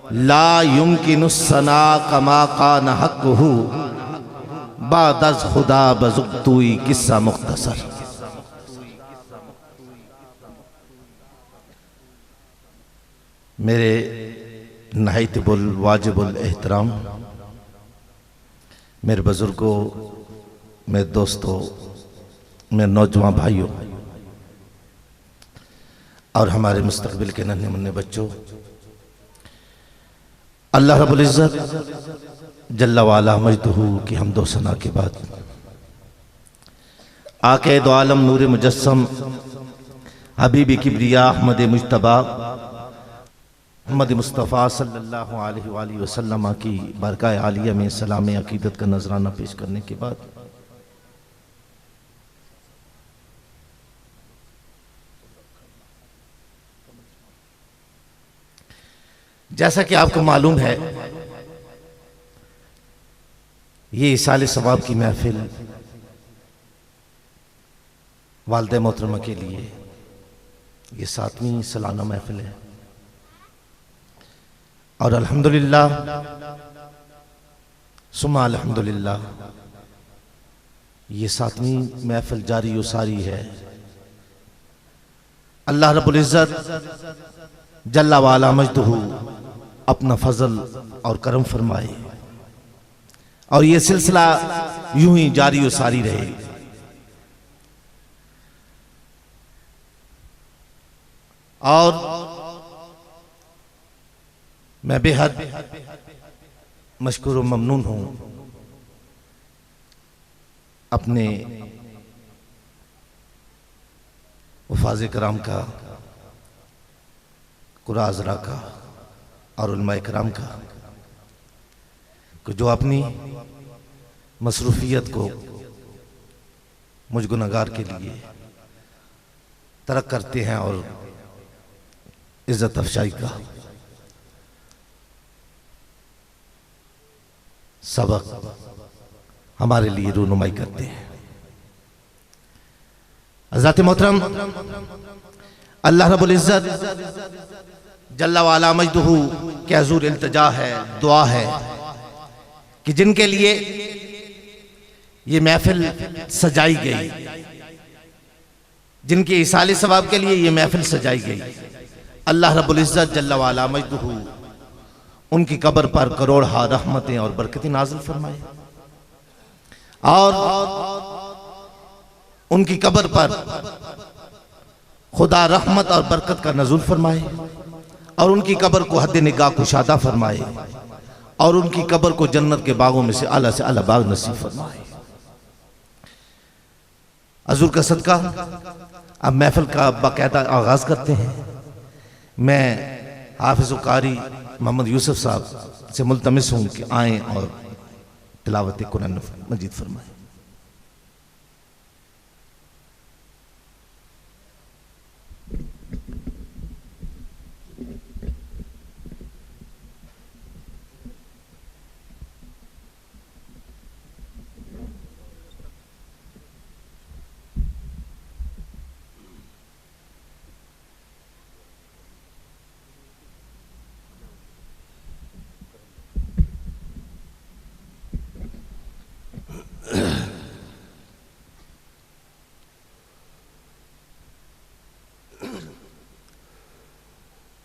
ला युमकिनुस्सना कमा कान हक़्क़ुहु बादज़ खुदा बज़ुक़्तुई किस्सा मुख्तसर। मेरे नहायतुल वाजिबुल एहतराम मेरे बुजुर्गों, मेरे दोस्तों, मेरे नौजवान भाइयों और हमारे मुस्तकबिल के नन्हे मुन्ने बच्चों, अल्लाह रब्बुल इज़्ज़त जल्ला वाला मजदहू की हम्दो सना के बाद आके दो आलम नूर मुजस्सम हबीब किब्रिया अहमद मुज्तबा मोहम्मद मुस्तफ़ा सल्लल्लाहु अलैहि वसल्लम की बरकाए आलिया में सलाम अकीदत का नजराना पेश करने के बाद जैसा कि आपको मालूम है, ये इसाले सवाब की महफिल वालिदे मोहतरमा के लिए ये 7वीं सालाना महफिल है और अल्हम्दुलिल्लाह सुम्मा अल्हम्दुलिल्लाह ये 7वीं महफिल जारी व सारी है। अल्लाह रब्बुल इज़्ज़त जल्ला वाला मजदहू अपना फजल और करम फरमाए और ये सिलसिला यूं ही जारी व सारी रहे। और मैं बेहद मशकूर व ममनून हूं अपने वफ़ाज़ कराम का, कुराज़रा का और उलमाए कराम का, जो अपनी मसरूफियत को मुझ गुनहगार के लिए तरक करते हैं और इज्जत अफशाई का सबक हमारे लिए रूनुमाई करते हैं। हज़रत मोहतरम अल्लाह रब्बुल इज़्ज़त जल्ला वाला मजदहू के हुज़ूर इल्तिजा है, दुआ है कि जिनके लिए ये महफिल सजाई गई, जिनके इसाले सवाब के लिए ये महफिल सजाई गई, अल्लाह रब्बुल इज़्ज़त जल्ला वाला मजदहू उनकी कब्र पर करोड़ हा रहमतें और बरकतें नाज़िल फरमाए और उनकी कब्र पर खुदा रहमत और बरकत का नज़ुल फरमाए और उनकी कब्र को हद निगाह कुशादा फरमाए और उनकी कब्र को जन्नत के बागों में से आला बाग नसीब फरमाए। हुज़ूर का सदका अब महफिल का बाकायदा आगाज करते हैं। मैं हाफिज़ कारी मोहम्मद यूसुफ साहब से मुल्तमिस हूँ कि आएँ और तिलावत कुरान मजीद फरमाएं।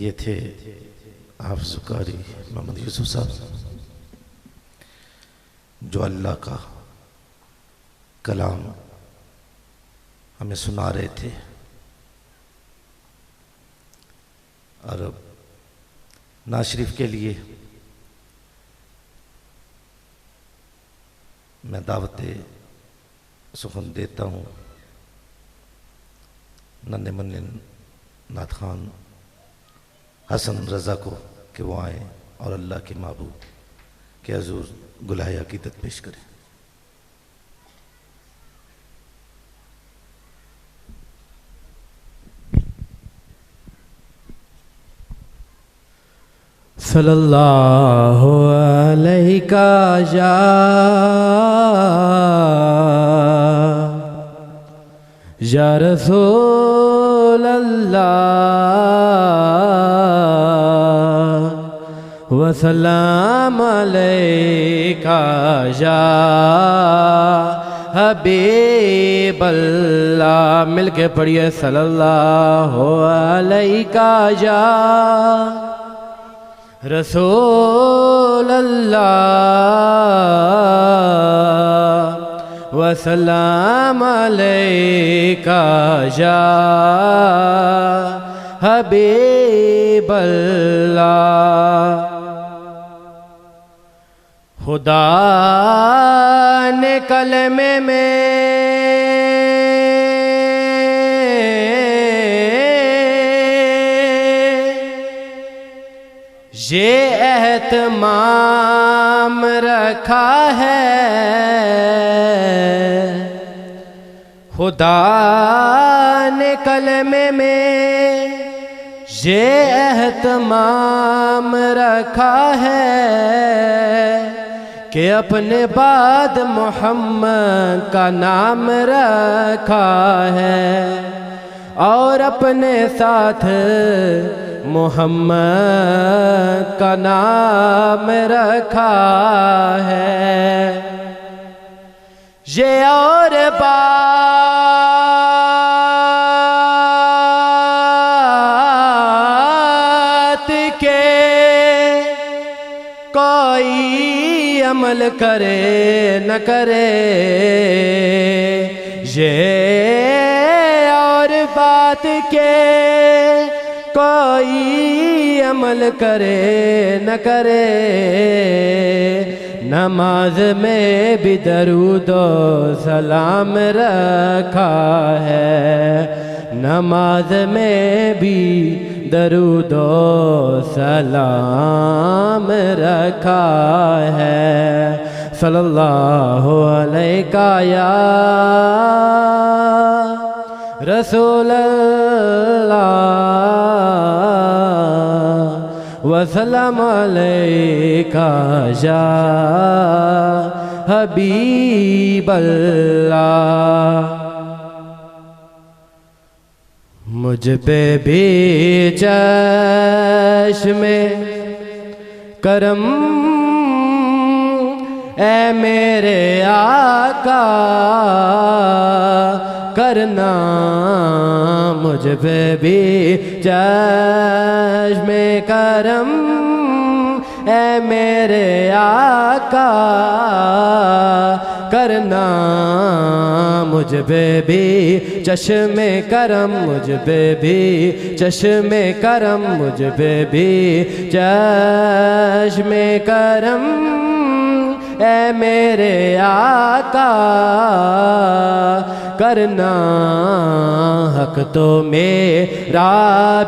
ये थे हाफ़िज़ कारी मोहम्मद यूसुफ साहब, जो अल्लाह का कलाम हमें सुना रहे थे। और अब नाज़ शरीफ के लिए मैं दावत सुखन देता हूँ नन्हे मुन्ने नात खान हसन रज़ा को कि वो आए और अल्लाह के महबूब के हुज़ूर गुलाए अक़ीदत पेश करें। सल्लल्लाहु अलैहि या रसूल अल्लाह वसल्लम अलैका या हबीब अल्लाह। मिलके पढ़िए सल्लल्लाहु अलैका या रसूल अल्लाह वसल्लम अलैका या हबीब अल्लाह। खुदा ने कलमे में ये एहतमाम रखा है, खुदा ने कलमे में ये एहतमाम रखा है कि अपने बाद मोहम्मद का नाम रखा है और अपने साथ मोहम्मद का नाम रखा है। ये और बात के कोई अमल करे न करे, ये और बात के कोई अमल करे न करे। नमाज में भी दरूदो सलाम रखा है, नमाज में भी दरूदो सलाम रखा है। सल्लल्लाहु अलैका या रसूल अल्लाह वसल्लम अलैका या हबीब अल्लाह। मुझ पे भी चश्मे करम ऐ मेरे आका करना, मुझ पे भी चश्मे करम ऐ मेरे आका करना, मुझ पे भी चश्मे करम, मुझ पे भी चश्मे करम, मुझ पे भी चश्मे करम ऐ मेरे आका करना। हक तो मेरा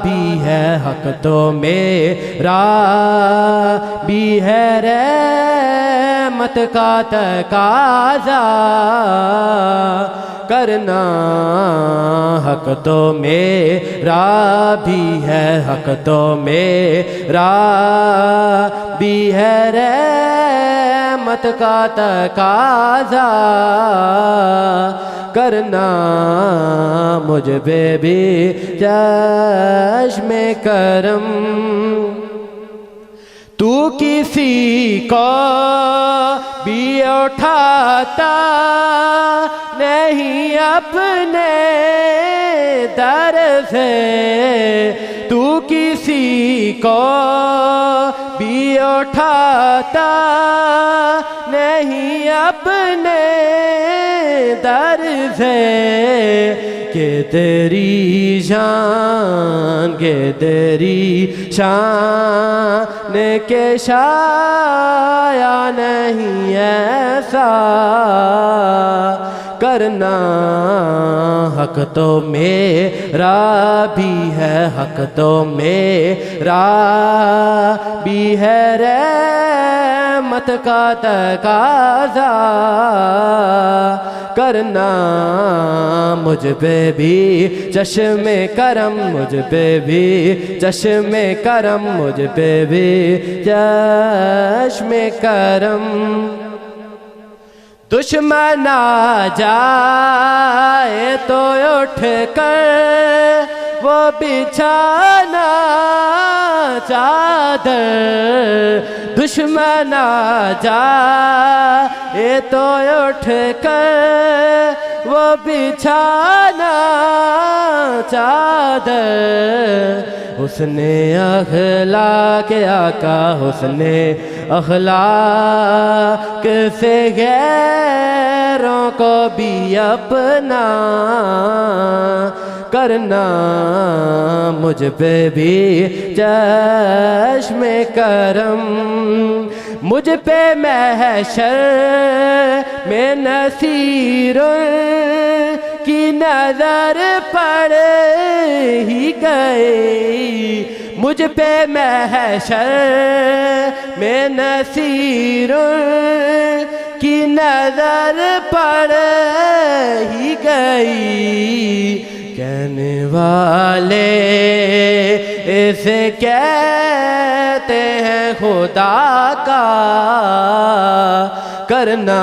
भी है, हक तो मेरा भी है, रहमत का तकाज़ा करना। हक तो मेरा भी है, हक तो मेरा भी है, रहमत का तकाज़ा करना। मुझ पे भी चश्मे करम, तू किसी को भी उठाता नहीं अपने दर से, तू किसी को भी उठाता नहीं अपने दर से, के तेरी शान, के तेरी शान के शाया नहीं ऐसा करना। हक तो मेरा भी है, हक तो मेरा भी है, रहमत का तकाज़ा करना। मुझ पे भी चश्मे करम, मुझ पे भी चश्मे करम, मुझ पे भी चश्मे करम। दुश्मन आ जाए तो उठ कर वो बिछाना चादर, दुश्मन आ जाए तो उठ कर वो बिछाना चादर। उसने अखलाक आका, उसने अखलाक से गैरों को भी अपना करना। मुझ पे भी चश्मे करम, मुझ पे महशर में नसीरों की नजर पड़ ही गई, मुझ पे महशर में नसीरों की नजर पड़ ही गई। कहने वाले इसे कहते हैं खुदा का करना,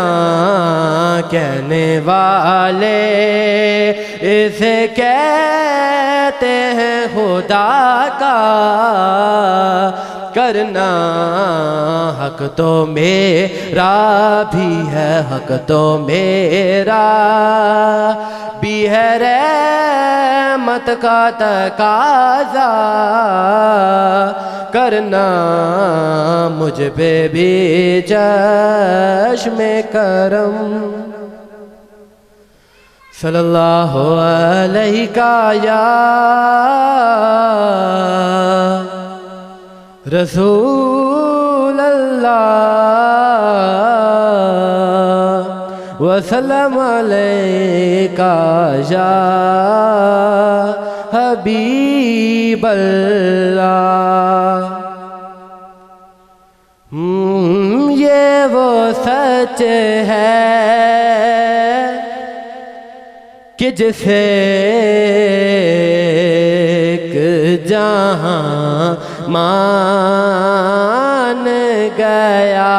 कहने वाले इसे कहते हैं खुदा का करना। हक तो मेरा भी है, हक तो मेरा भी है, रहमत का तकाज़ा करना। मुझ पे भी चश्मे करम। सल्लल्लाहु अलैहि या रसूल अल्लाह वसल्लम अलैका या हबीब अल्लाह। ये वो सच है कि जिसे एक जहां मान गया,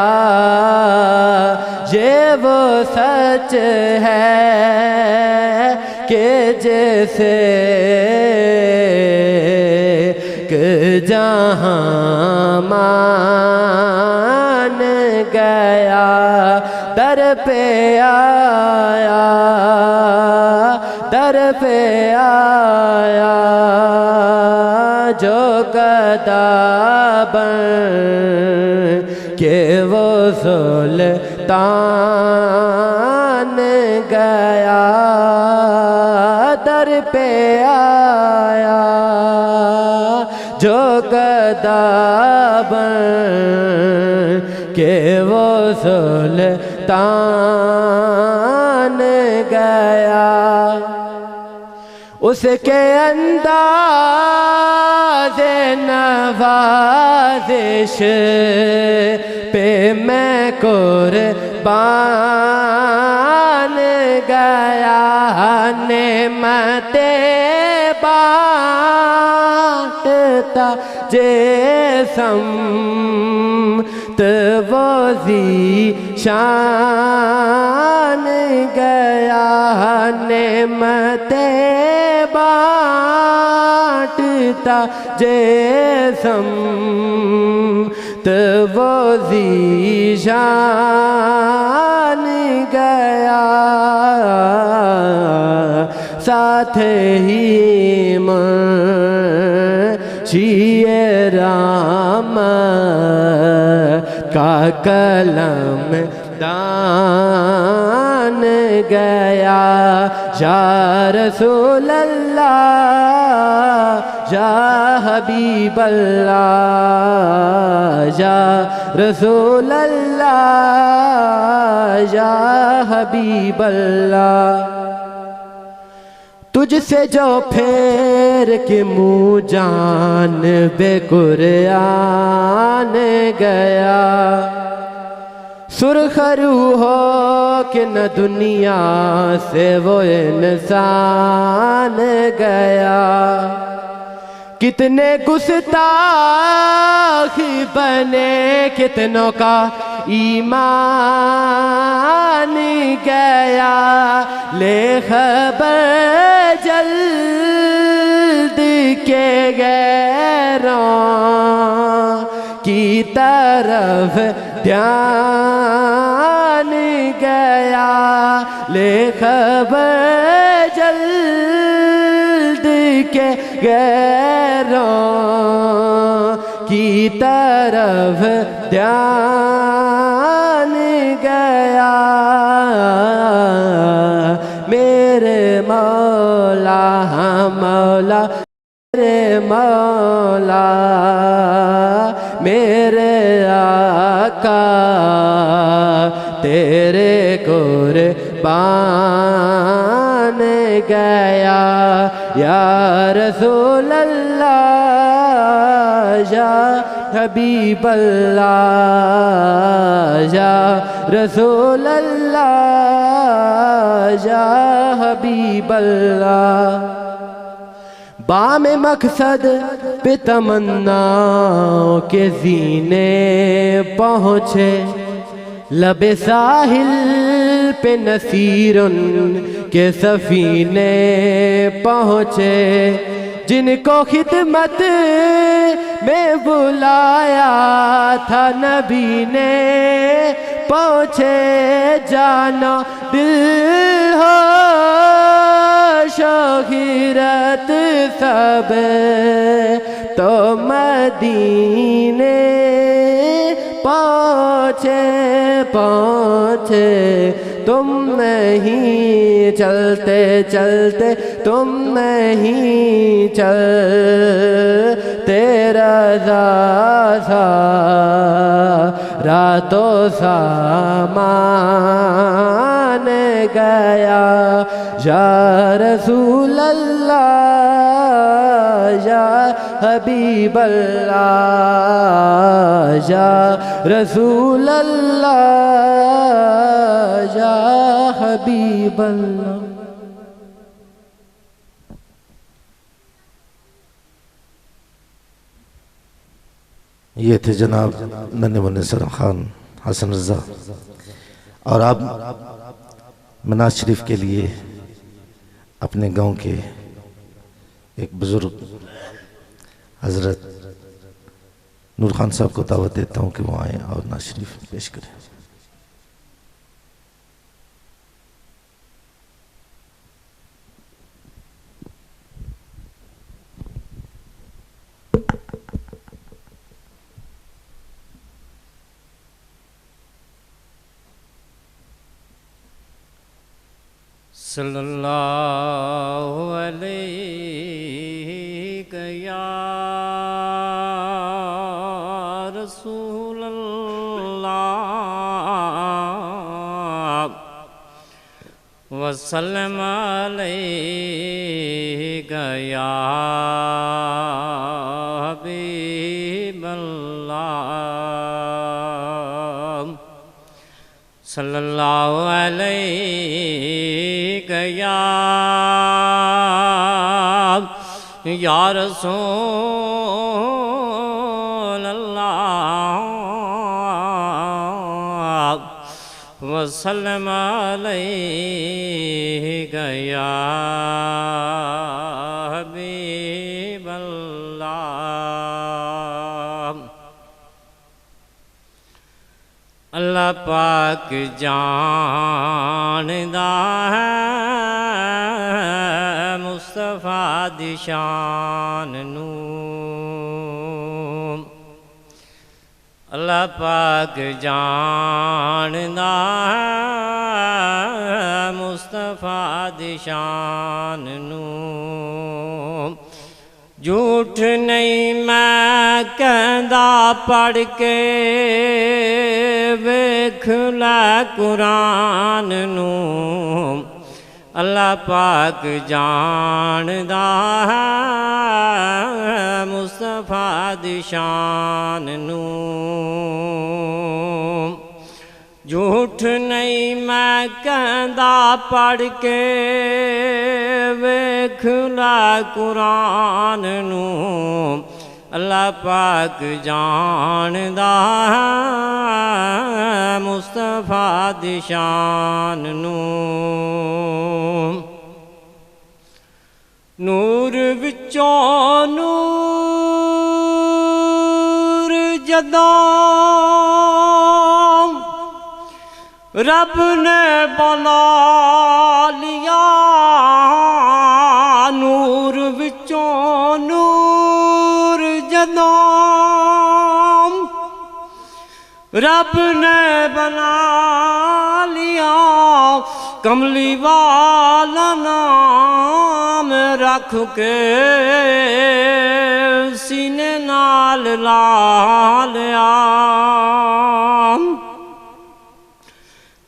ये वो सच है कि जैसे कि जहां मान गया, दर पे आया, दर पे आया जो गदा बन के वो सुल्तान गया, दर पे आया जो गदा बन के वो सुल्तान गया। उसके अंदाज़े नवाज़िश पे मैं कुर्बान गया, नेमते बांटता जिसम वो ज़ीशान गया, नेमते बांटता जिसम वो ज़ीशान गया। साथ ही रचिए राम का कलम दान गया। या रसूल अल्लाह या हबीब अल्लाह या रसूल अल्लाह या हबीब अल्लाह। तुझसे जो फेर के मुँह जान बेकुरान गया। सुरखरू हो कि न दुनिया से वो इंसान गया। कितने गुस्ताखी बने कितनों का ईमान गया। ले खबर जल्द के गैरों की तरफ ध्यान गया। ले खबर जल्द के गैरों की तरफ ध्यान गया। मेरे मौला मौला मेरे मौला मेरे आका तेरे कुर्बान गया। या रसूल अल्लाह या हबीब अल्लाह या रसूल अल्लाह या हबीब अल्लाह। बाम मकसद पे तमन्नाओं के जीने पहुँचे। लबे साहिल पे नसीरुन के सफीने पहुँचे। जिनको खिदमत में बुलाया था नबी ने पहुँचे। जानो दिल हो शोखीरत सब तो मदीने पहुँचे पहुँचे। तुम नहीं चलते चलते तुम नहीं चलते रज़ा सा रातों सामान गया। या रसूल अल्लाह या हबीब अल्लाह या रसूल अल्लाह या हबीब अल्लाह। ये थे जनाब नन्हे मुन्ने सर खान हसन रज़ा। और आप मनाज शरीफ के लिए अपने गांव के एक बुजुर्ग हजरत नूर खान साहब को दावत देता हूँ कि वो आए और नाज शरीफ पेश करें। सल्लल्लाहु अलैहि या रसूल अल्लाह वसल्लम अलैहि या हबीब अल्लाह। सल्लल्लाहु अलैहि या रसूल अल्लाह वसल्लम अलैहि या हबीब अल्लाह। अल्लाह पाक जानदा है मुस्तफ़ा दी शान नू। अल्लाह पाक जानदा है मुस्तफा दी शान नूं। झूठ नहीं मैं कहंदा पढ़ के वेख लै कुरान नूं। अल्लाह पाक जानदा है मुस्तफा दी शान नूं। झूठ नहीं मैं कहंदा पढ़ के वेख लै कुरान नूं। अल्लाह पाक जानदा है मुस्तफा दी शान नूं। नूर विचों नूर जदों रब ने बना लिया। नूर विचों नूर जदों रब ने बना लिया। कमली वाला नाम रख के सीने नाल ला लिया।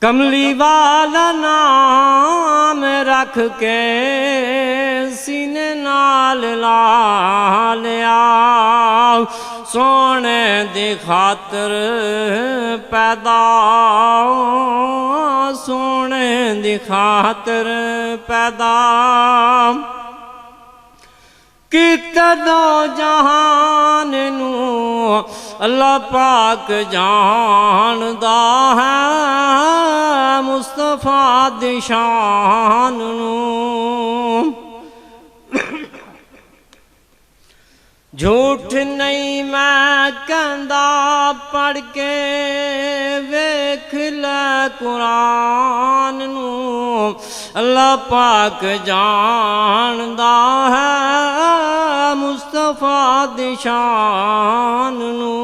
कमली वाला नाम रख के सीने नाल ला लिया। सोने दी खातर पैदा सोने दी खातर पैदा किता दो जहान नूं। अल्लाह पाक जानदा है मुस्तफा दी शान नूं। झूठ नहीं मैं कहंदा पढ़ के वेख लै कुरान नूं। अल्लाह पाक जानदा है मुस्तफा दी शान नूं।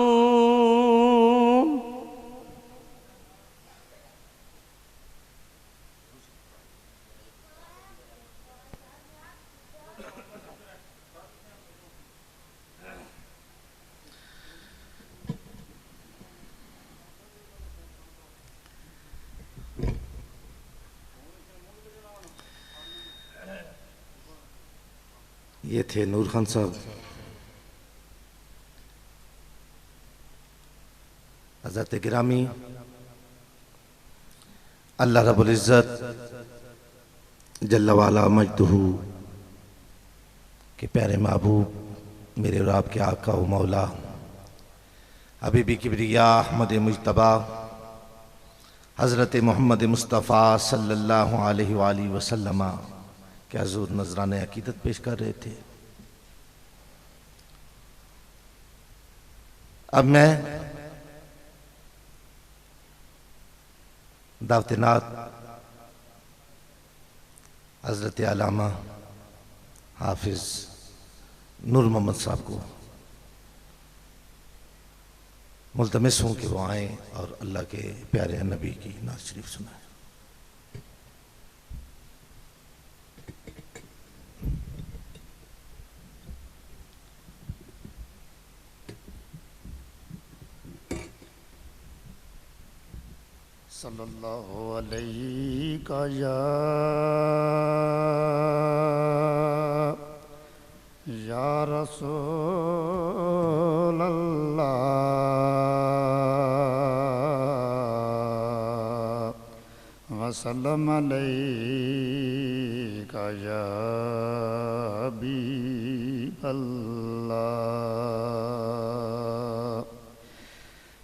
ये थे नूर खान साहब। हज़रत गिरामी अल्लाह रब्बुल इज़्ज़त जल्ल वाला मजदहू के प्यारे महबूब मेरे और आपके आका व मौला हबीबी किबरिया अहमद मुज्तबा हज़रत मोहम्मद मुस्तफ़ा सल्लल्लाहु अलैहि वसल्लम के हज़ूर नजराने अकीदत पेश कर रहे थे। अब मैं दावत नात हज़रत अल्लामा हाफिज़ नूर मोहम्मद साहब को मुल्तमिस हूँ कि वो आएँ और अल्लाह के प्यारे नबी की नात शरीफ सुनाएं। सल्लल्लाहु अलैहि या रसूल अल्लाह वसल्लम अलैका या हबीब अल्लाह।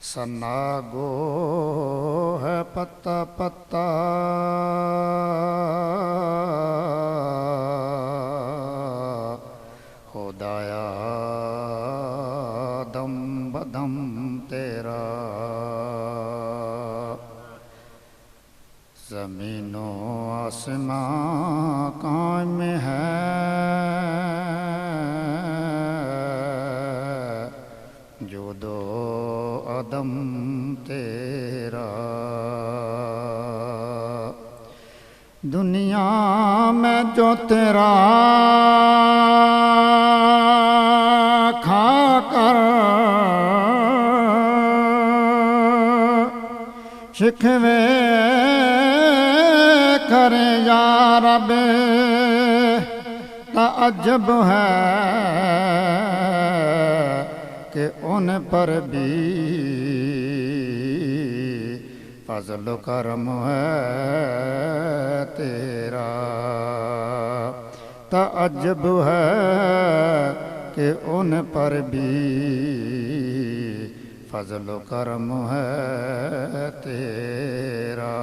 सन्ना गो है पत्ता पत्ता खुदाया दम बदम तेरा ज़मीनो आसमां कायम है जो दो अदम दुनिया में जो तेरा खाकर शिकवे करे या रब ताज्जुब है कि उन पर भी फज़ल करम है तेरा। ताज्जुब है कि उन पर भी फज़ल करम है तेरा।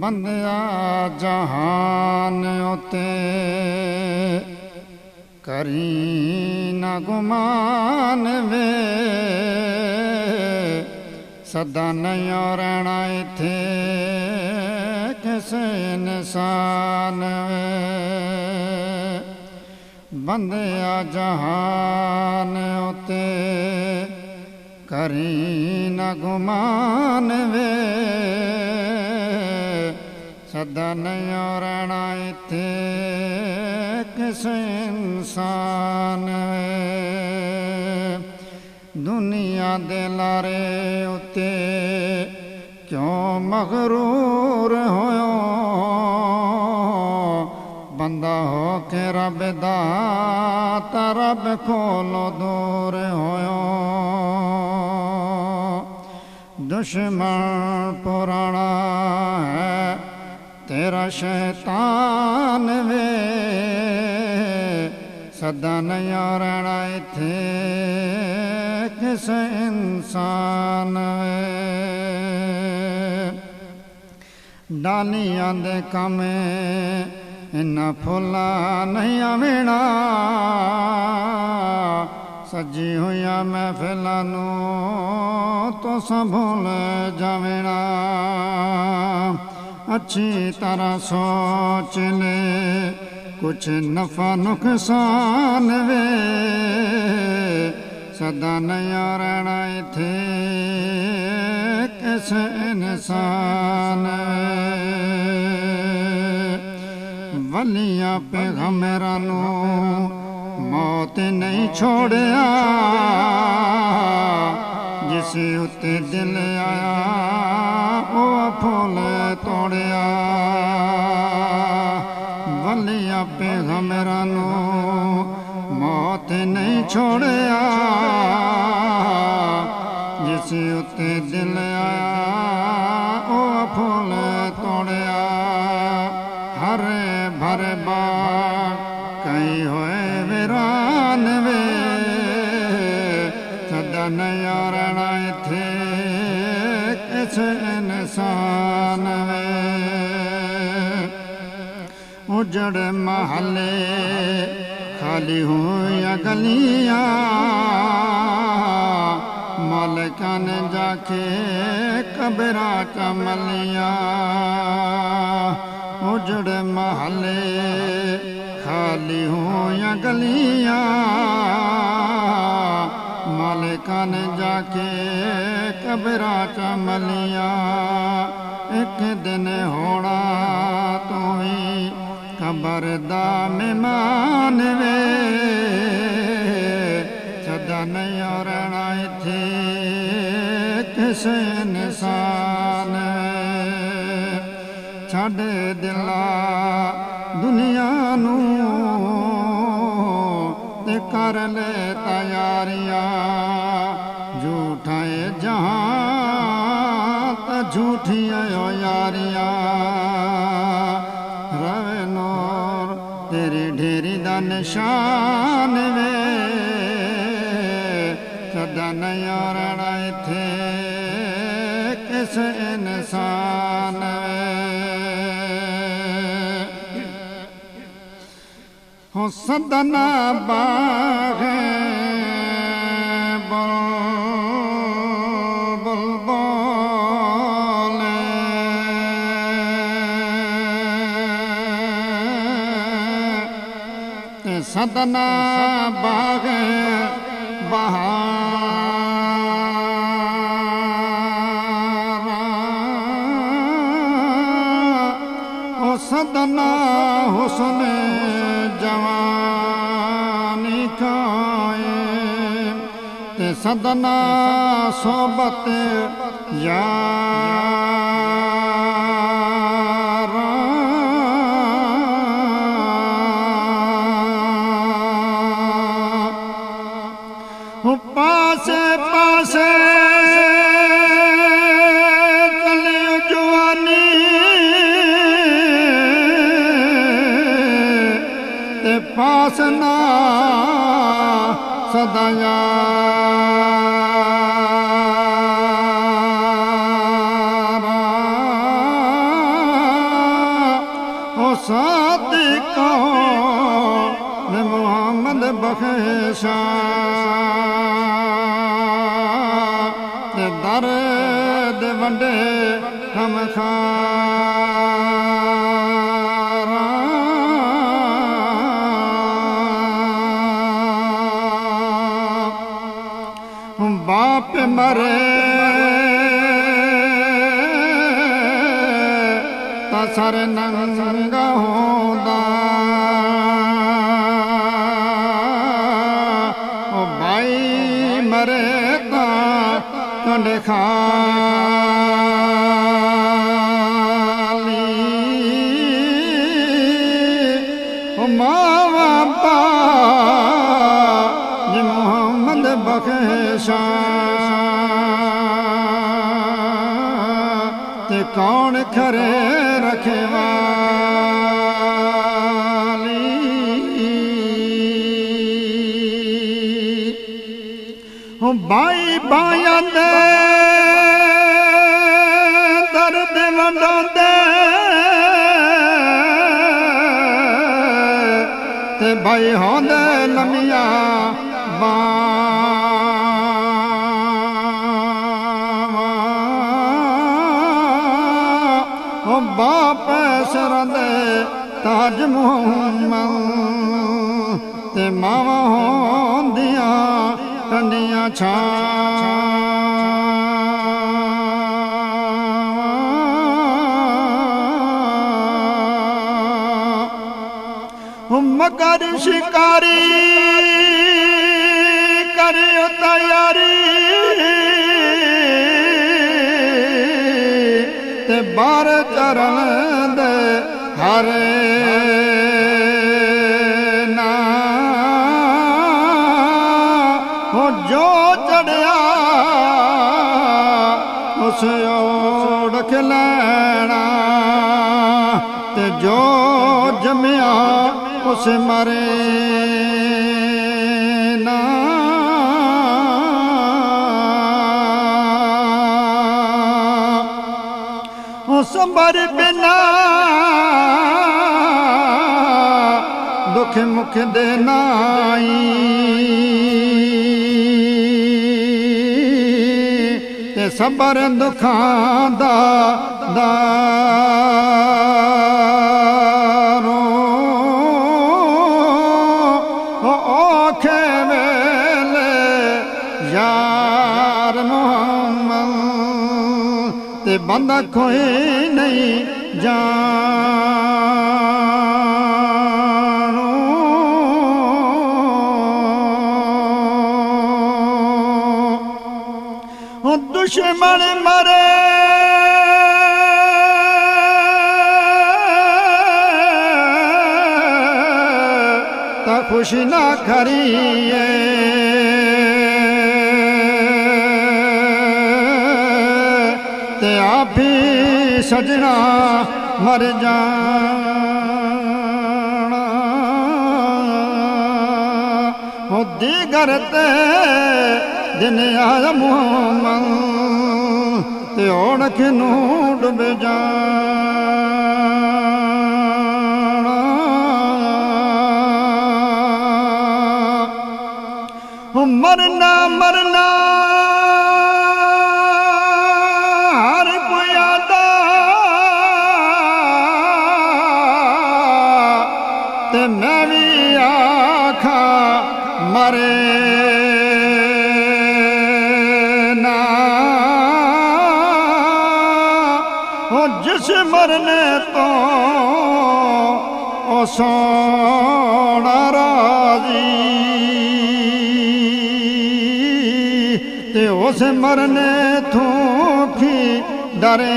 बंदिया जहान उते करी न गुमान वे सदा नहीं रहना इथे किसे इंसान वे। बंदिया जहान उते करी न गुमान वे सदा नहीं रहना इथे किसे इंसान वे। दुनिया दे लारे उते क्यों मगरूर होयो बंदा हो के रब दा ता रब कोलों दूर होयो। दुश्मन पुराना है तेरा शैतान वे सदा नहीं रहना इथे किसे इंसान वे। डालियां दे कमे इन्ना फुला नहीं आवेना सजी हुई महफिलां नूं तो संभूल जावेना। अच्छी तरह सोच ले कुछ नफा नुकसान वे सदा नहीं रहना इथे किसे इंसान वे। वलियां पैगंबरां नूं मौत नहीं छोड़िया जिस उत्ते दिल आया ओ फूल तोड़िया। वलियां पैगंबरां नूं मौत नहीं छोड़िया जिस उत्ते दिल आया ओ फूल तोड़िया। हरे भरे बाग कई होए वीरान वे सदा नहीं रहना इथे किसे इंसान वे। उजड़ महले खाली हुई गलियां मालिका ने जाके कबरा चमलिया। उजड़ महले खाली हुई गलियां मालिका ने जाके कबरा चमलिया। एक दिन होना तू ही कबर दा मेहमान वे सदा नहीं रहना इथे किसे इंसान छड़ दिला दुनिया नूं ते कर ले तैयारियां झूठा है जहां ता झूठियां यारियां। रवे नूर तेरी ढेरी दा निशान वे सदा नहीं रहना इथे किसे इंसान हो। सदना बाग बुल बोले सदना बाग बहार सदना हुस्न जवानी खाए ते सदना सोबत यारा पासे पासे चलियो जवानी ते पास ना सदा यारा ओ सादिको ने मोहम्मद बख्शा ते दर्द वंडे हम खारा बाप मरे ता सर नंगा होंदा ओ भाई मरे ता कंड खाली ओ मावा बा जी मोहम्मद बख्शा ते कौन खरे रखे वाली ओ भाई भाया दे दर्द वंडांदे ते भाई होंदे लमिया ओ बाप सरदे ताज मोहम्मद ते मावा होंदियां कंडियां छावां मगर शिकारी करियो तैयारी ते बार चरण दे हरे ना हो जो चढ़िया उस ओढ़ लैना ते जो जमिया उस मरे ना सबर बिना दुख मुख देनाई ते सबर दुखां दा दारो औखे वेले यार मोहम्मद ते बंदा कोई नहीं जानो ओ दुश्मन मरे ता खुशी ना करिए ते आप ही सजना मर जाना ओ दीगर ते दिन आया मोहम्मद ते औणख नू डुब जाना ओ मरना मरना मैं भी आखा मरे ना ओ हो जिस मरने तो ओ सोना राजी ते उस मरने तो की डरे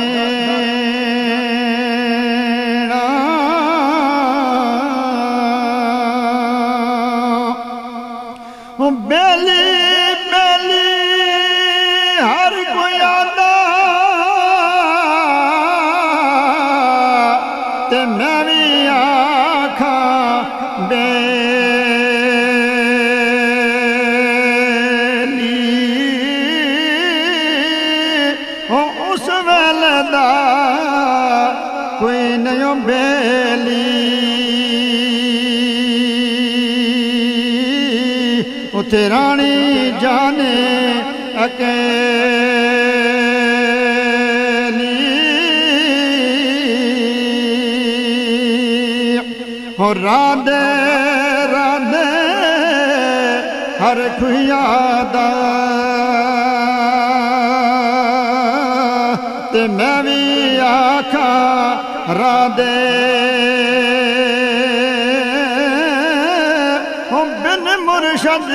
बेली बेली हर कोई आदा ते मैं भी आखा बेली ओ उस वेले दा कोई नहीं बेली उते रानी जाने अकेली हो राधे राधे हर खुयादा ते मैं भी आखा राधे बिन मुर्शद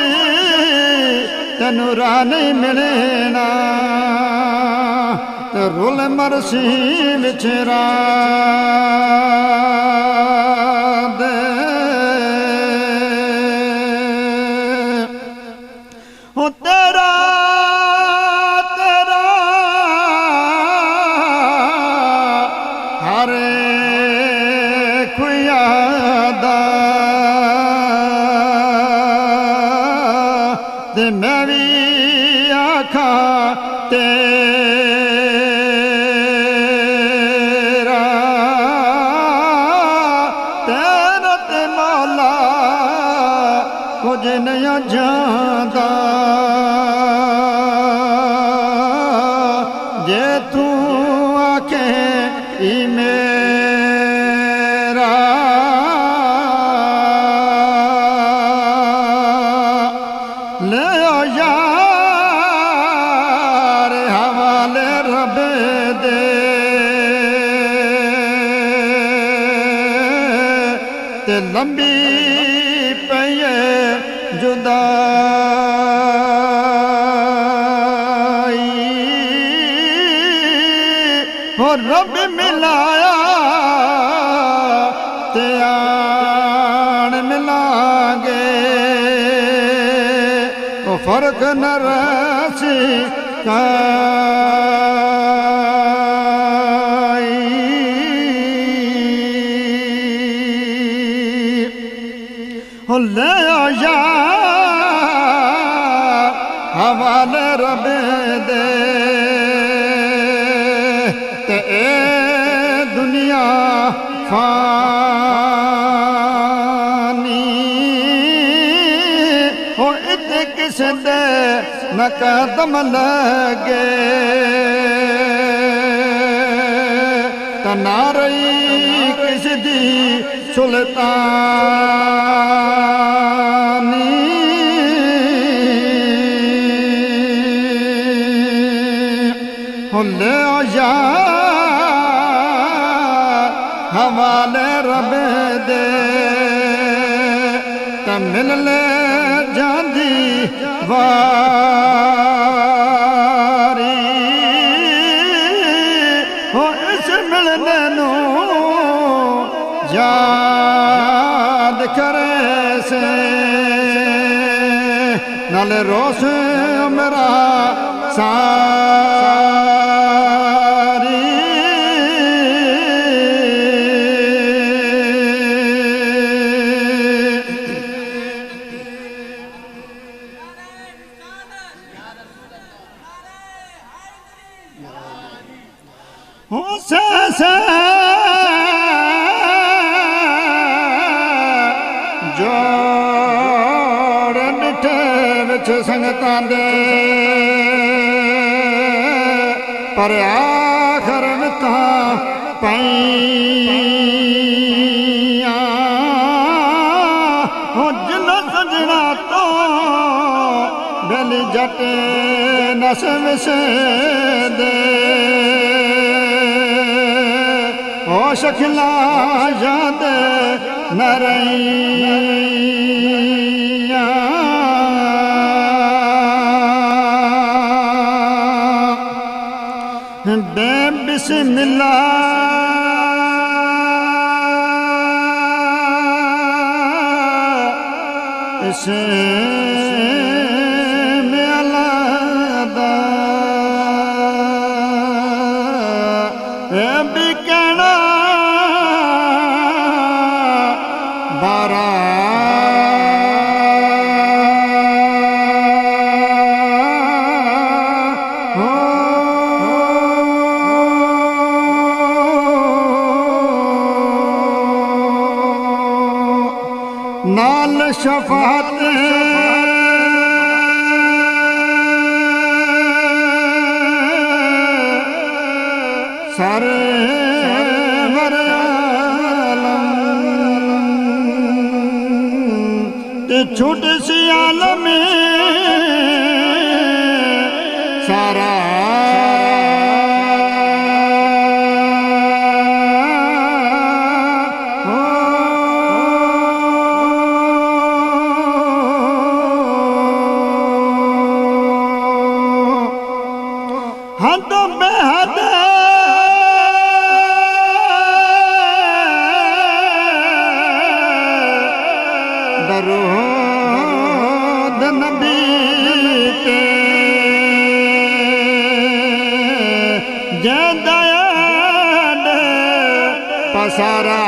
तेनू राह नहीं मिलना ते रुल मरसी विच दे हो तेरा तेरा हरे खुयादा ते मैं भी आखा तेरा तेरा ते मौला कुछ नहीं जानदा जे तू आखे ई मेरा ले ओ यार हवाले रब दे ते लंबी पई जुदाई हो रब मिलाया ते आन मिलांगे फर्क न रसी काई ले यार हवाले रब दे ते ए दुनिया किस दे न कदम लगे तना रही किस दी सुल्तानी ले यार हवाले रब दे मिल ले जांदी वारी हो इस मिलने नू याद करे से नाल रोस मेरा सारी जोड़ डिठे विच संगतां दे पर आखर वितां पईयां हो जिन सजना तो बेली जट नस विस दे शखला याद न रहिया बे बिस्मिल्लाह इसे में अलादा भी कहना बारा नाल शफात सारे वरआलम ते छुट सी आलम सारा हद बेहद दरूद नबी ते जदयद पसारा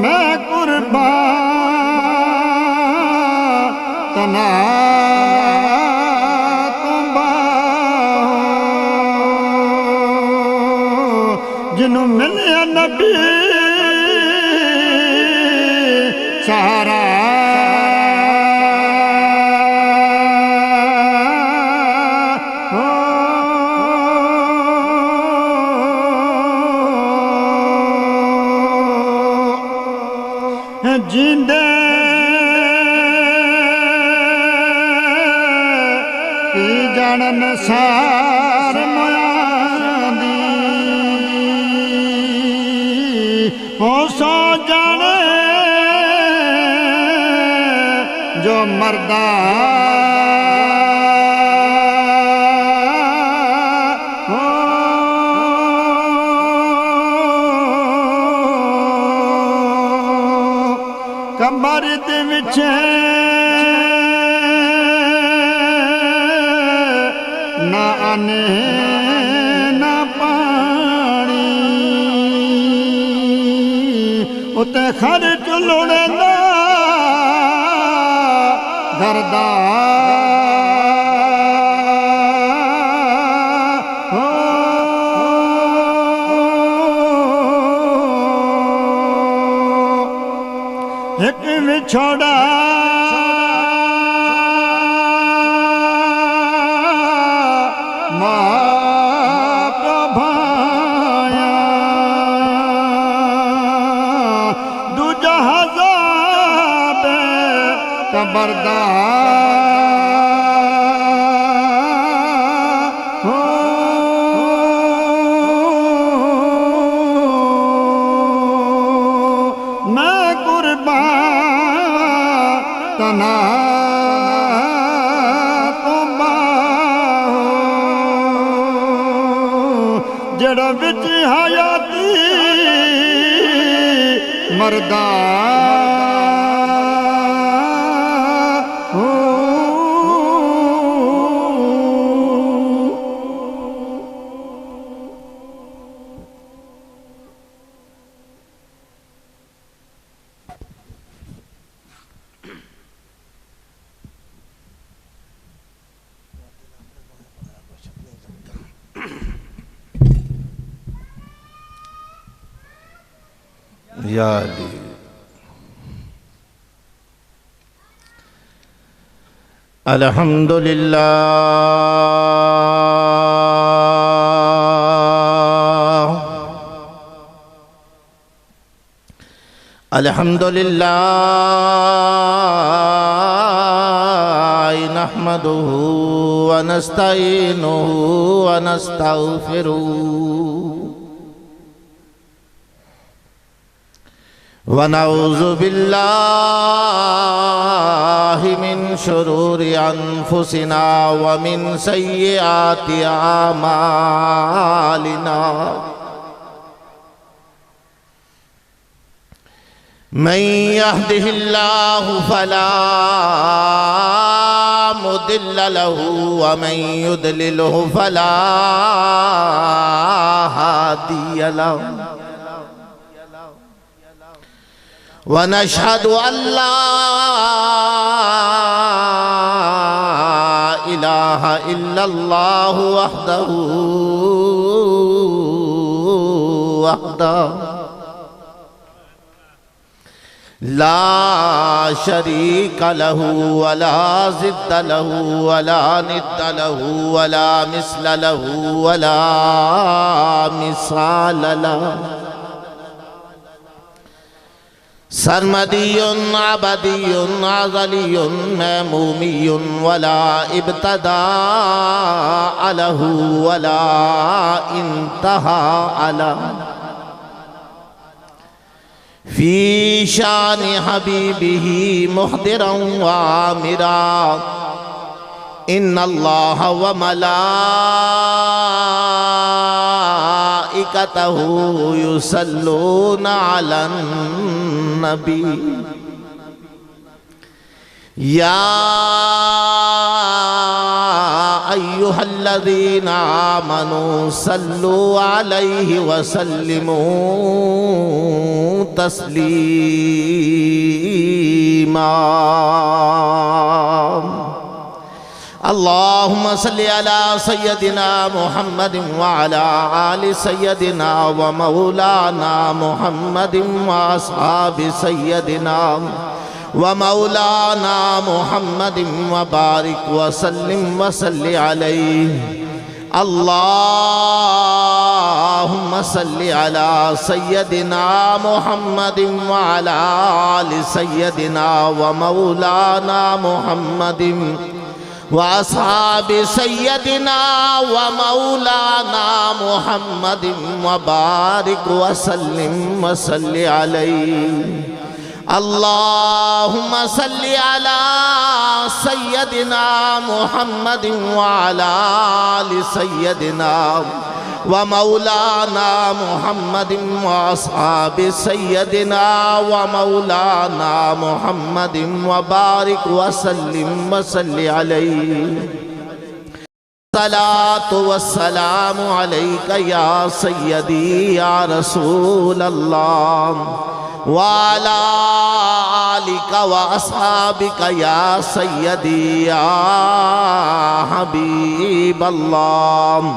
मैं कुर्बान तना जिन्हों मिले नबी सहारा जिंदे की जानन सार मोयादी हो सो जाने जो मर्दा कमर दे विच ना आने ना पानी उते खर्च लुड़दा घरदा एक विछोड़ा माँ को भाया दूजा हज़ाब कबरदार हो मैं कुर्बान तना जड़ा बिच हयाती मरदा या अली अल्हम्दुलिल्लाह अल्हम्दुलिल्लाह नहमदुहु व नस्तईनुहु व नस्तगफिरुहु व नऊज़ु बिल्लाहि मिन शुरूरि अनफुसिना व मिन सय्यिआति आमालिना मन यहदिहिल्लाहु फला मुदिल्ल लहु व मन युद्लिलहु फला हादिय लहु व नशहदु अल्ला इलाहा इल्लल्लाहु वहदहु ला शरीक लहु वला ज़िद्द लहु वला निद्द लहु वला मिस्ल लहु वला मिसाल लहु सरमदियुन अबदियुन अज़लियुन ममूमियुन वला इब्तदा लहु वला इंतहा लहु फी शान हबीबिही मुहदिरन व आमिरा इन्नल्लाह व मलाइकतहु युसल्लूना अलन नबी या अय्युहल्लज़ीना आमनू सल्लू अलैहि व सल्लिमू तस्लीमा अल्लाहुम्मा सल्लि अला सय्यदिना मुहम्मदिन व अला आलि सय्यदिना व मौलाना मुहम्मदिन व अस्हाबि सय्यदिना व मौलाना मुहम्मदिन व बारिक व सल्लिम व सल्लि अलैहि अल्लाहुम्मा सल्लि अला सय्यदिना मुहम्मदिन व अला आलि सय्यदिना व मौलाना मुहम्मदिन व अस्हाबि सय्यदिना व मौलाना मुहम्मदिन व बारिक व सल्लिम व सल्लि अलैहि अल्लाहुम्मा सल्लि अला सय्यदिना मुहम्मदिन व अला आलि सय्यदिना व मौलाना मुहम्मदिन व अस्हाबि सय्यदिना व मौलाना मुहम्मदिन व बारिक व सल्लिम व सल्लि अलैहि सलातु वस्सलामु अलैका या सय्यदी या रसूल अल्लाह व अला आलिका व अस्हाबिका या सय्यदी या हबीब अल्लाह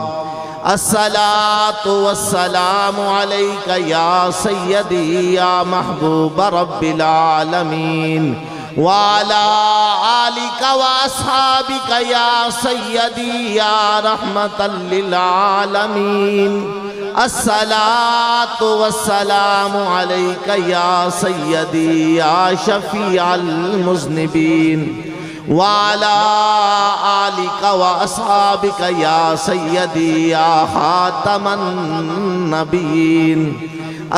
अस्सलातु वस्सलामु अलैका या सय्यदी या महबूब रब्बिल आलमीन व अला आलिका व अस्हाबिका या सय्यदी या रहमतल लिल आलमीन अस्सलातु वस्सलामु अलैका या सय्यदी या शफीअल मुज़निबीन व अला आलिका व अस्हाबिका या सय्यदी या खातमन नबीन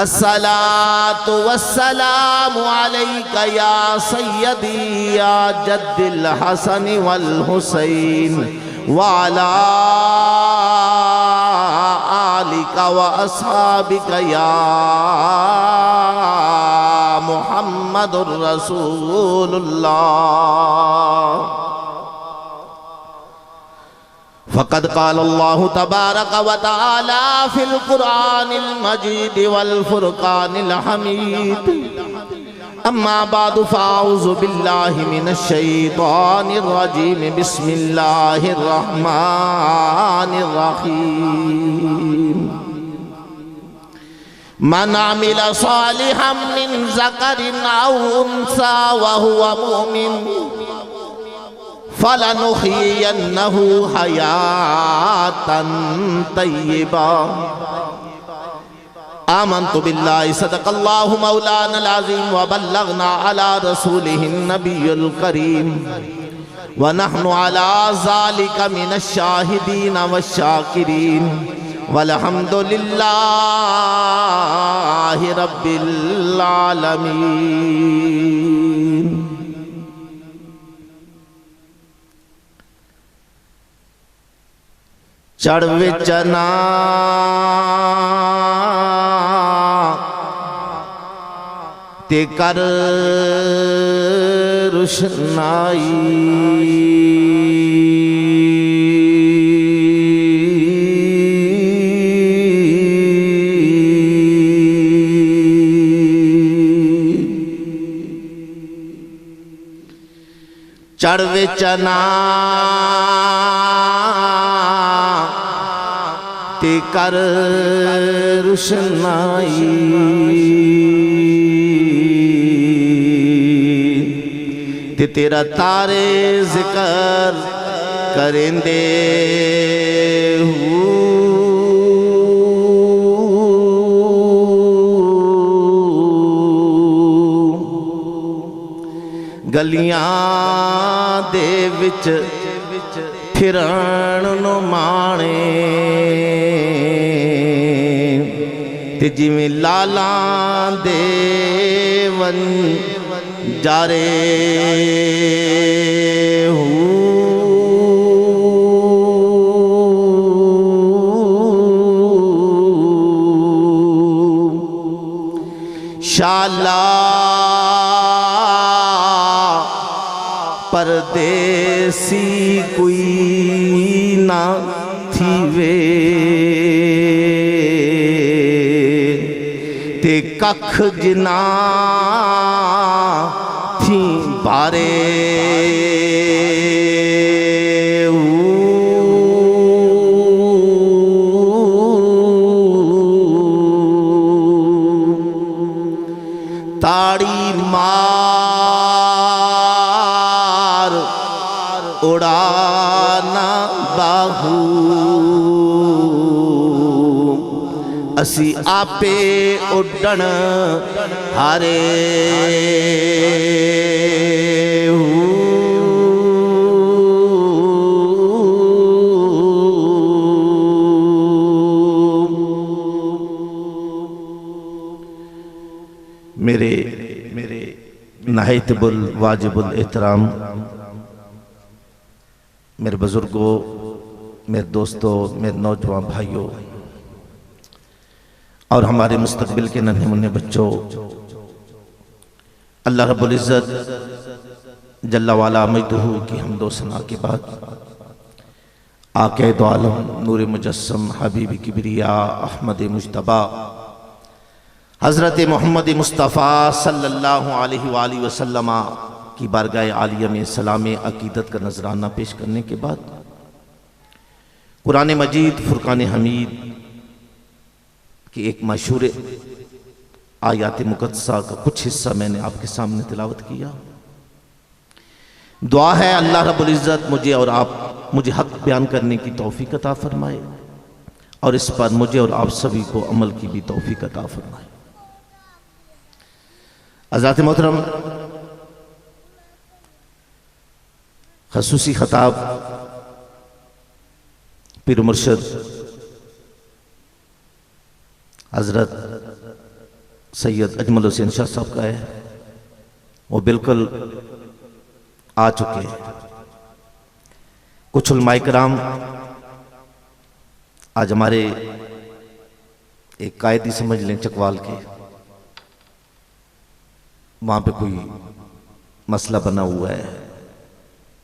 अस्सलातु वस्सलामु अलैका या सय्यदी या जद्दिल हसन वल हुसैन व अला आलिका व अस्हाबिका या मुहम्मदुर रसूलुल्लाह फ़क़द क़ाल अल्लाहु तबारक व तआला फ़िल क़ुरआनिल मजीद वल फ़ुरक़ानिल हमीद अम्मा बादु फ़अऊज़ु बिल्लाहि मिनश शैतानिर रजीम बिस्मिल्लाहिर रहमानिर रहीम मन अमिला सालिहम मिन ज़करिन औ उन्सा व हुवा मुमिन फलनुहयियन्नहु हयातन तय्यिबा आमन्तु बिल्लाहि सदक़ल्लाहु मौलानल अज़ीम व बल्लगना अला रसूलिहिन नबिय्युल करीम व नहनु अला ज़ालिका मिनश शाहिदीन वश्शाकिरीन वल्हम्दुलिल्लाहि रब्बिल आलमीन। चढ़वे चना ते कर रुशनाई चढ़वे चना ते कर रुशनाई ते तेरा तारे जिक्र करेंदे गलियां दे विच फिरण नु माणे ते जिवें लालां दे वन जारे शाला परदेसी कोई ना थी वे ते कख जिना थी बारे ताड़ी मार उड़ाना बाहू असी आपे उड़न हारे मेरे नाहितबुल वाजिबुल एहतराम मेरे बुजुर्गों, मेरे दोस्तों, मेरे नौजवान भाइयों और हमारे मुस्तकबिल के नन्हे मुन्ने बच्चों, अल्लाह रब्बुल इज़्ज़त जल्ला वाला मजदहू की हमदो सना के बाद आक़े दो आलम नूर मुजस्सम हबीब किबरिया अहमद मुज्तबा हज़रत मोहम्मद मुस्तफ़ा सल्लल्लाहु अलैहि वसल्लम की बारगाह आलिया में सलाम अकीदत का नजराना पेश करने के बाद कुरान मजीद फुरकान हमीद की एक मशहूर आयात मुक़द्दसा का कुछ हिस्सा मैंने आपके सामने तिलावत किया। दुआ है अल्लाह रब्बुल इज़्ज़त मुझे और मुझे हक बयान करने की तौफीक अता फरमाए और इस पर मुझे और आप सभी को अमल की भी तौफीक अता फरमाए। हज़रात मोहतरम, खसूसी खताब पीर मुर्शद हज़रत सैयद अजमल हुसैन शाह साहब का है, वो बिल्कुल आ चुके हैं। कुछ उलमाए किराम आज हमारे एक कायदी समझ लें चकवाल के, वहाँ पे कोई मसला बना हुआ है,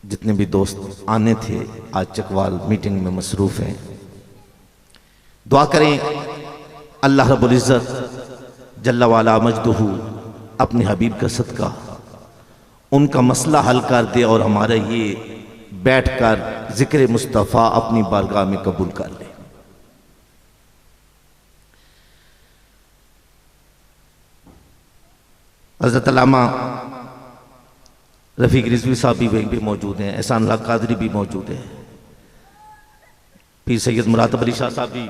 जितने भी दोस्त आने थे आज चकवाल मीटिंग में मसरूफ़ हैं। दुआ करें अल्लाह रब्बुल इज़्ज़त जल्ला वाला मजदहू अपने हबीब का सदका उनका मसला हल कर दे और हमारा ये बैठकर ज़िक्र मुस्तफ़ा अपनी बारगाह में कबूल कर ले। हज़रत अल्लामा रफ़ीक रिज़वी साहब भी वहीं पे मौजूद हैं, एहसान अल्लाह कादरी भी मौजूद है, पीर सैयद मुराद अली शाह साहब भी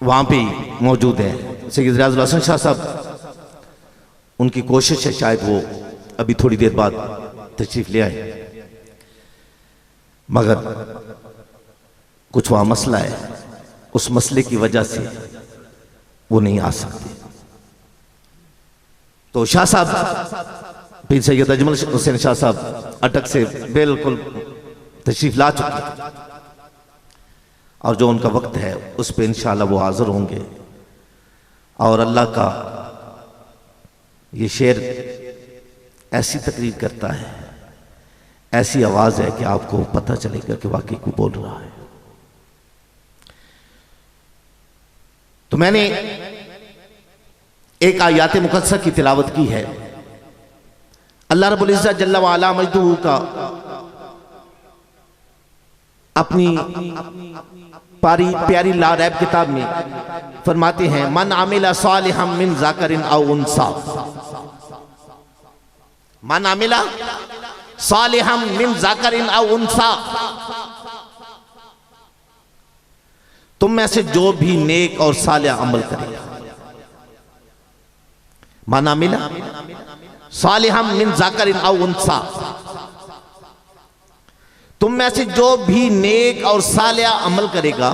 वहाँ पे ही मौजूद हैं। सैयद रियाजुल हसन शाह साहब, उनकी कोशिश है शायद वो अभी थोड़ी देर बाद तशरीफ ले आए, मगर कुछ वहाँ मसला है, उस मसले की वजह से वो नहीं आ सकते। तो शाह साहब, पीर सैयद अजमल हुसैन शाह साहब अटक से बिल्कुल तशरीफ ला चुके, और जो उनका वक्त है उस पर इंशाअल्लाह वो हाजिर होंगे। और अल्लाह का ये शेर ऐसी तकरीर करता है, ऐसी आवाज़ है कि आपको पता चलेगा कि वाकई को बोल रहा है। तो मैंने एक आयात मुकद्दसा की तिलावत की है। अल्लाह रब्बुल इज्जत जल्ला व अला मजदूहू का अपनी प्यारी ला रैब किताब में फरमाते हैं, मन आमिला सालिहम मिन ज़ाकरिन औ उन्सा, मन आमिला सालिहम मिन ज़ाकरिन औ उन्सा, तुम में से जो भी नेक और सालिह अमल करेगा, मन आमिला सालिहम मिन ज़ाकरिन औ उन्सा, तुम में से जो भी नेक और सालिया अमल करेगा,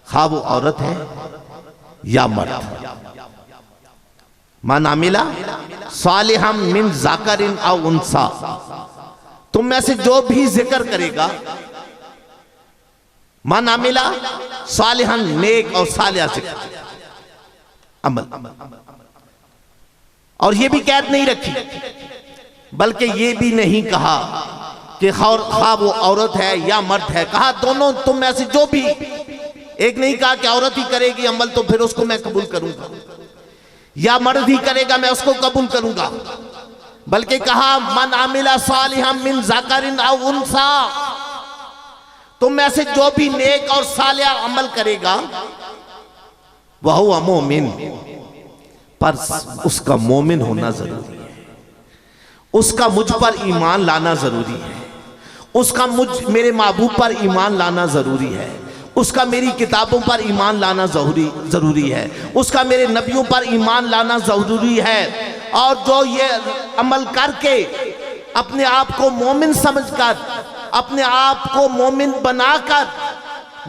खा वो औरत है या मर्द, मान आमिला सालिहम मिन ज़ाकरिन औ उन्सा, तुम में से जो भी जिक्र करेगा, मान आमिला सालिहन, नेक और सालिया जिक्र अमल। और ये भी कैद नहीं रखी, बल्कि ये भी नहीं कहा कि खा वो औरत है या मर्द है, कहा दोनों, तुम में से जो भी, एक नहीं कहा कि औरत ही करेगी अमल तो फिर उसको मैं कबूल करूंगा, या मर्द ही करेगा मैं उसको कबूल करूंगा, बल्कि कहा मन आमिला सालिहम मिन ज़ाकरिन औ उन्सा, तुम में से जो भी नेक और सालिया अमल करेगा वह हुआ मोमिन, पर उसका मोमिन होना जरूरी है, उसका मुझ पर ईमान लाना जरूरी है, उसका मेरे महबूब पर ईमान लाना जरूरी है, उसका मेरी किताबों पर ईमान लाना जरूरी है, उसका मेरे नबियों पर ईमान लाना जरूरी है। और जो ये अमल करके अपने आप को मोमिन समझकर, अपने आप को मोमिन बनाकर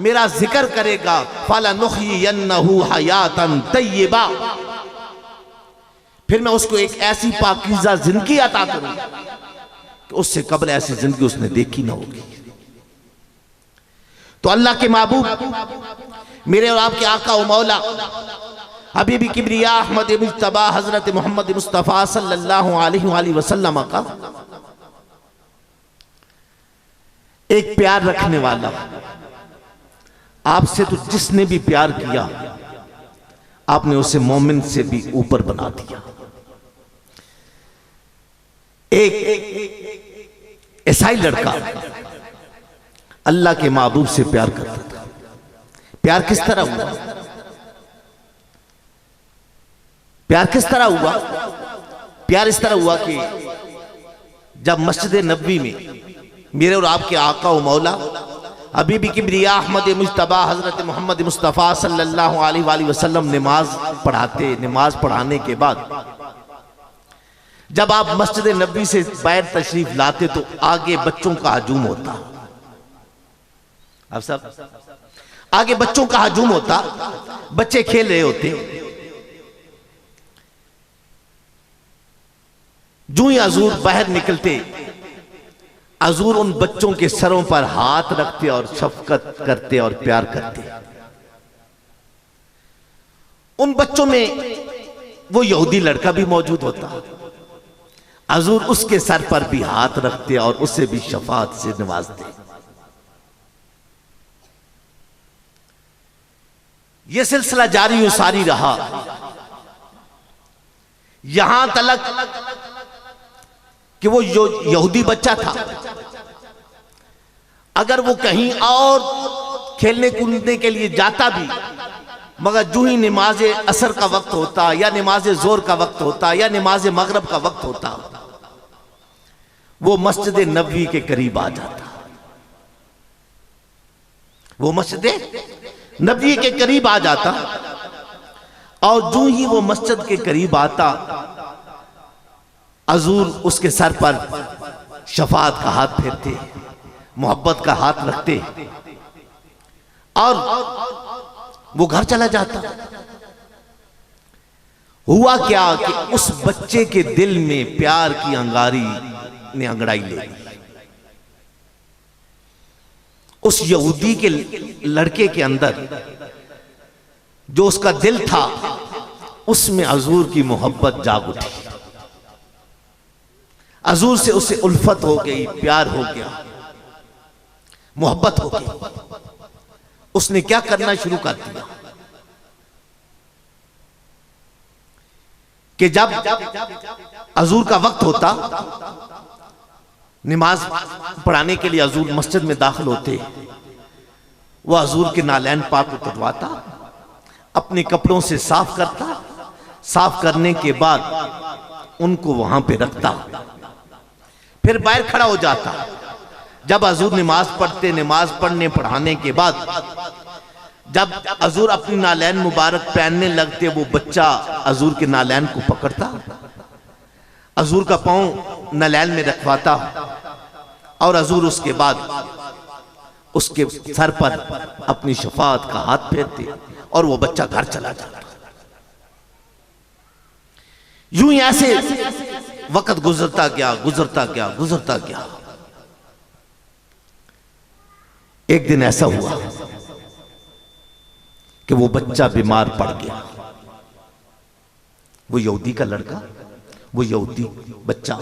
मेरा जिक्र करेगा, फलनुहयिन्नहु हयातन तय्यबा, फिर मैं उसको एक ऐसी पाकीज़ा जिंदगी अता करूंगा कि उससे कबल ऐसी जिंदगी उसने देखी ना होगी। तो अल्लाह के महबूब, मेरे और आपके आका व मौला हबीबी किबरिया अहमद मुज्तबा हजरत मोहम्मद मुस्तफ़ा सल्लल्लाहु अलैहि वसल्लम का एक प्यार रखने वाला, आपसे तो जिसने भी प्यार किया आपने उसे मोमिन से भी ऊपर बना दिया। एक ईसाई लड़का अल्लाह के महबूब से प्यार करता था। प्यार किस तरह हुआ? प्यार किस तरह हुआ? प्यार इस तरह हुआ कि जब मस्जिद नबवी में मेरे और आपके आका व मौला हबीबी किबरिया अहमद मुज्तबा हजरत मोहम्मद मुस्तफ़ा सल्लल्लाहु अलैहि वसल्लम नमाज पढ़ाते, नमाज पढ़ाने के बाद जब आप मस्जिद नबवी से बाहर तशरीफ लाते तो आगे बच्चों का हजूम होता। अब सब आगे बच्चों का हजूम होता, बच्चे खेल रहे होते, जूं ही हजूर बाहर निकलते, हजूर उन बच्चों के सरों पर हाथ रखते और शफकत करते और प्यार करते। उन बच्चों में वो यहूदी लड़का भी मौजूद होता, हजूर उसके सर पर भी हाथ रखते और उसे भी शफात से नवाजते। यह सिलसिला जारी सारी रहा, यहां तक कि वो यहूदी बच्चा था, अगर वो कहीं और खेलने कूदने के लिए जाता भी, मगर जो ही नमाज असर का वक्त होता या नमाज जोर का वक्त होता या नमाज मगरब का वक्त होता, वो मस्जिद नबवी के करीब आ जाता। वो मस्जिद नबी के करीब आ जाता और जो ही वो मस्जिद के करीब आता, हजूर उसके सर पर शफाअत का हाथ फेरते, मोहब्बत का हाथ रखते और वो घर चला जाता। हुआ क्या कि उस बच्चे के दिल में प्यार की अंगारी ने अंगड़ाई ले ली। उस यहूदी के लड़के के अंदर जो उसका दिल था, उसमें हजूर की मोहब्बत जाग उठी। हजूर से उसे उल्फत हो गई, प्यार हो गया, मोहब्बत हो गई। उसने क्या करना शुरू कर दिया कि जब हजूर का वक्त होता, नमाज पढ़ाने के लिए हजूर मस्जिद में दाखिल होते, वह हजूर के नालैन पाक उतरवाता, अपने कपड़ों से साफ करता, साफ करने के बाद उनको वहां पे रखता, फिर बाहर खड़ा हो जाता। जब हजूर नमाज पढ़ते, नमाज पढ़ने पढ़ाने के बाद जब हजूर अपनी नालैन मुबारक पहनने लगते, वो बच्चा हजूर के नालैन को पकड़ता, हजूर का पांव नालैन में रखवाता और हजूर उसके बाद उसके सर पर अपनी शफाअत का हाथ फेरते और वो बच्चा घर चला जाता। यूं ही ऐसे वक्त गुजरता गया, गुजरता गया, गुजरता गया। एक दिन ऐसा हुआ कि वो बच्चा बीमार पड़ गया। वो यहूदी का लड़का, वो यहूदी बच्चा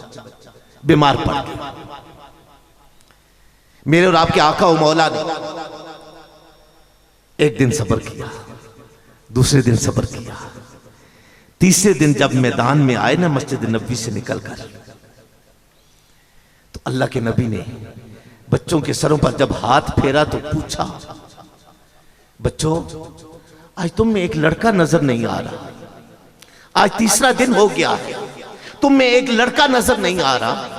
बीमार पड़ गया। मेरे और आपके आका व मौला ने एक दिन सब्र किया, दूसरे दिन सब्र किया, तीसरे दिन जब मैदान में आए ना मस्जिद नबी से निकलकर, तो अल्लाह के नबी ने बच्चों के सरों पर जब हाथ फेरा तो पूछा, बच्चों आज तुम में एक लड़का नजर नहीं आ रहा, आज तीसरा दिन हो गया है, तुम में एक लड़का नजर नहीं आ रहा।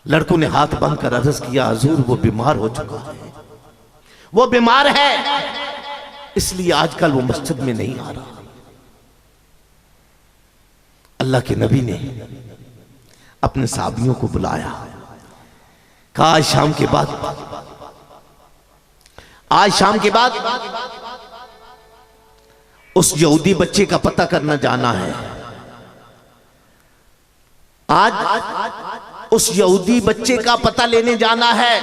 लड़कों ने हाथ बांध कर अर्ज किया, हुजूर वो बीमार हो चुका है, वो बीमार है, इसलिए आजकल वो मस्जिद में नहीं आ रहा। अल्लाह के नबी ने अपने साहबियों को बुलाया, कहा आज शाम के बाद, आज शाम के बाद उस यहूदी बच्चे का पता करना जाना है। आज उस यहूदी बच्चे का पता लेने जाना है,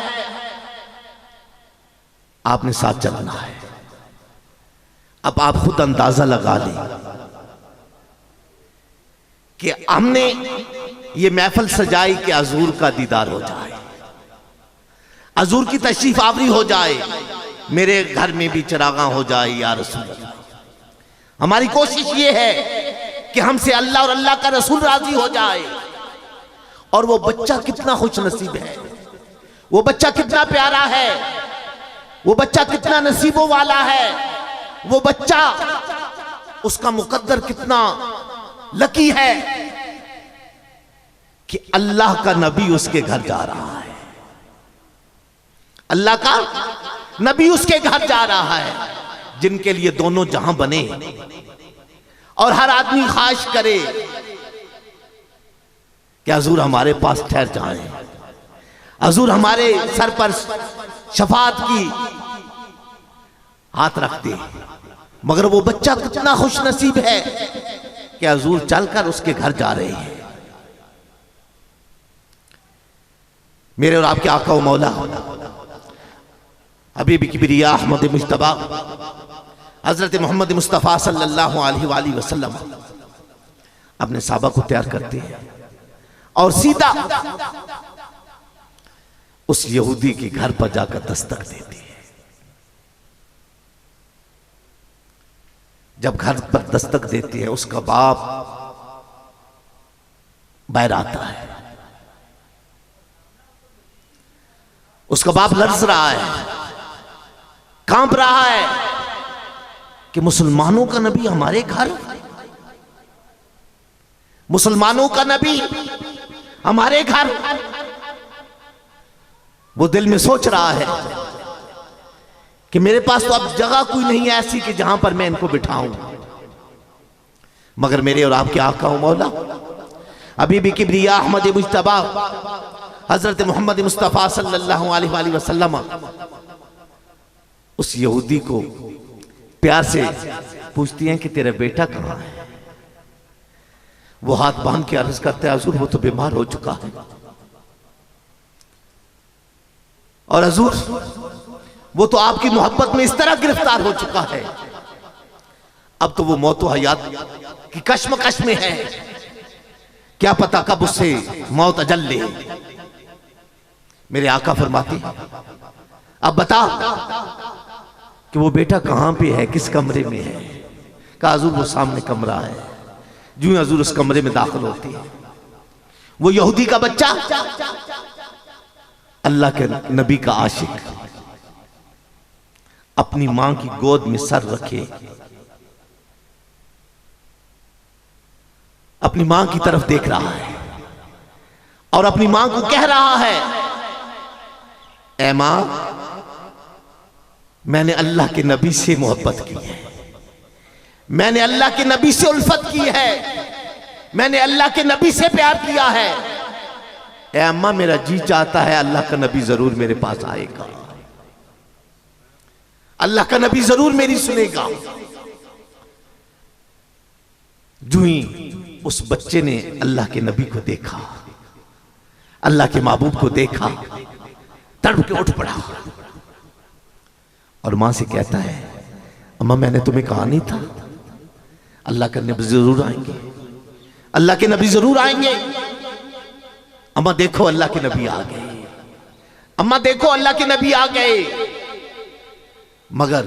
आपने साथ चलना है। अब आप खुद अंदाजा लगा लें कि हमने ये महफिल सजाई कि हुजूर का दीदार हो जाए, हुजूर की तशरीफ आवरी हो जाए, मेरे घर में भी चिरागा हो जाए या रसूल अल्लाह। हमारी कोशिश ये है कि हमसे अल्लाह और अल्लाह का रसूल राजी हो जाए। और वो बच्चा कितना खुश नसीब है, वो बच्चा कितना प्यारा है, वो बच्चा कितना नसीबों वाला है, वो बच्चा, उसका मुकद्दर कितना लकी है कि अल्लाह का नबी उसके घर जा रहा है, अल्लाह का नबी उसके घर जा रहा है, जिनके लिए दोनों जहां बने और हर आदमी ख्वाहिश करे कि हुजूर हमारे पास ठहर जाएं, हुजूर हमारे सर पर शफाअत की हाथ रख दे। मगर वो बच्चा कितना खुश नसीब है कि हुजूर चलकर उसके घर जा रहे हैं। मेरे और आपके आका व मौला हबीब किबरिया अहमद मुज्तबा हजरत मोहम्मद मुस्तफ़ा सल्लल्लाहु अलैहि वसल्लम अपने साहबा को तैयार करते हैं और सीधा उस यहूदी के घर पर जाकर दस्तक देते हैं। जब घर पर दस्तक देते हैं, उसका बाप बाहर आता है, उसका बाप लर्ज रहा है, कांप रहा है कि मुसलमानों का नबी हमारे घर, मुसलमानों का नबी हमारे घर। वो दिल में सोच रहा है कि मेरे पास तो अब जगह कोई नहीं है ऐसी कि जहां पर मैं इनको बिठाऊं, मगर मेरे और आपके आका हूं मौला अभी भी किबरिया अहमद मुज्तबा हजरत मोहम्मद मुस्तफ़ा सल्लल्लाहु अलैहि वसल्लम उस यहूदी को प्यार से पूछती हैं कि तेरा बेटा कहां है। वो हाथ बांध के अर्ज करता है हुजूर वो तो बीमार हो चुका है, और हुजूर वो तो आपकी मोहब्बत में इस तरह गिरफ्तार हो चुका है, अब तो वो मौत व हयात की कश्मकश में है, क्या पता कब उससे मौत अजल ले। मेरे आका फरमाते अब बता कि वो बेटा कहां पे है, किस कमरे में है। कहा हुजूर वो सामने कमरा है। जो ही हुजूर उस कमरे में दाखिल होती है, वो यहूदी का बच्चा अल्लाह के नबी का आशिक अपनी मां की गोद में सर रखे अपनी मां की तरफ देख रहा है और अपनी मां को कह रहा है, ऐ मां मैंने अल्लाह के नबी से मोहब्बत की है, मैंने अल्लाह के नबी से उल्फत की है, मैंने अल्लाह के नबी से प्यार किया है। ऐ अम्मा मेरा जी चाहता है अल्लाह का नबी जरूर मेरे पास आएगा, अल्लाह का नबी जरूर मेरी सुनेगा। जो ही उस बच्चे ने अल्लाह के नबी को देखा, अल्लाह के महबूब को देखा, तड़प के उठ पड़ा और मां से कहता है, अम्मा मैंने तुम्हें कहा नहीं था अल्लाह के नबी जरूर आएंगे, अल्लाह के नबी जरूर आएंगे। अम्मा देखो अल्लाह के नबी आ गए, अम्मा देखो अल्लाह के नबी आ गए। मगर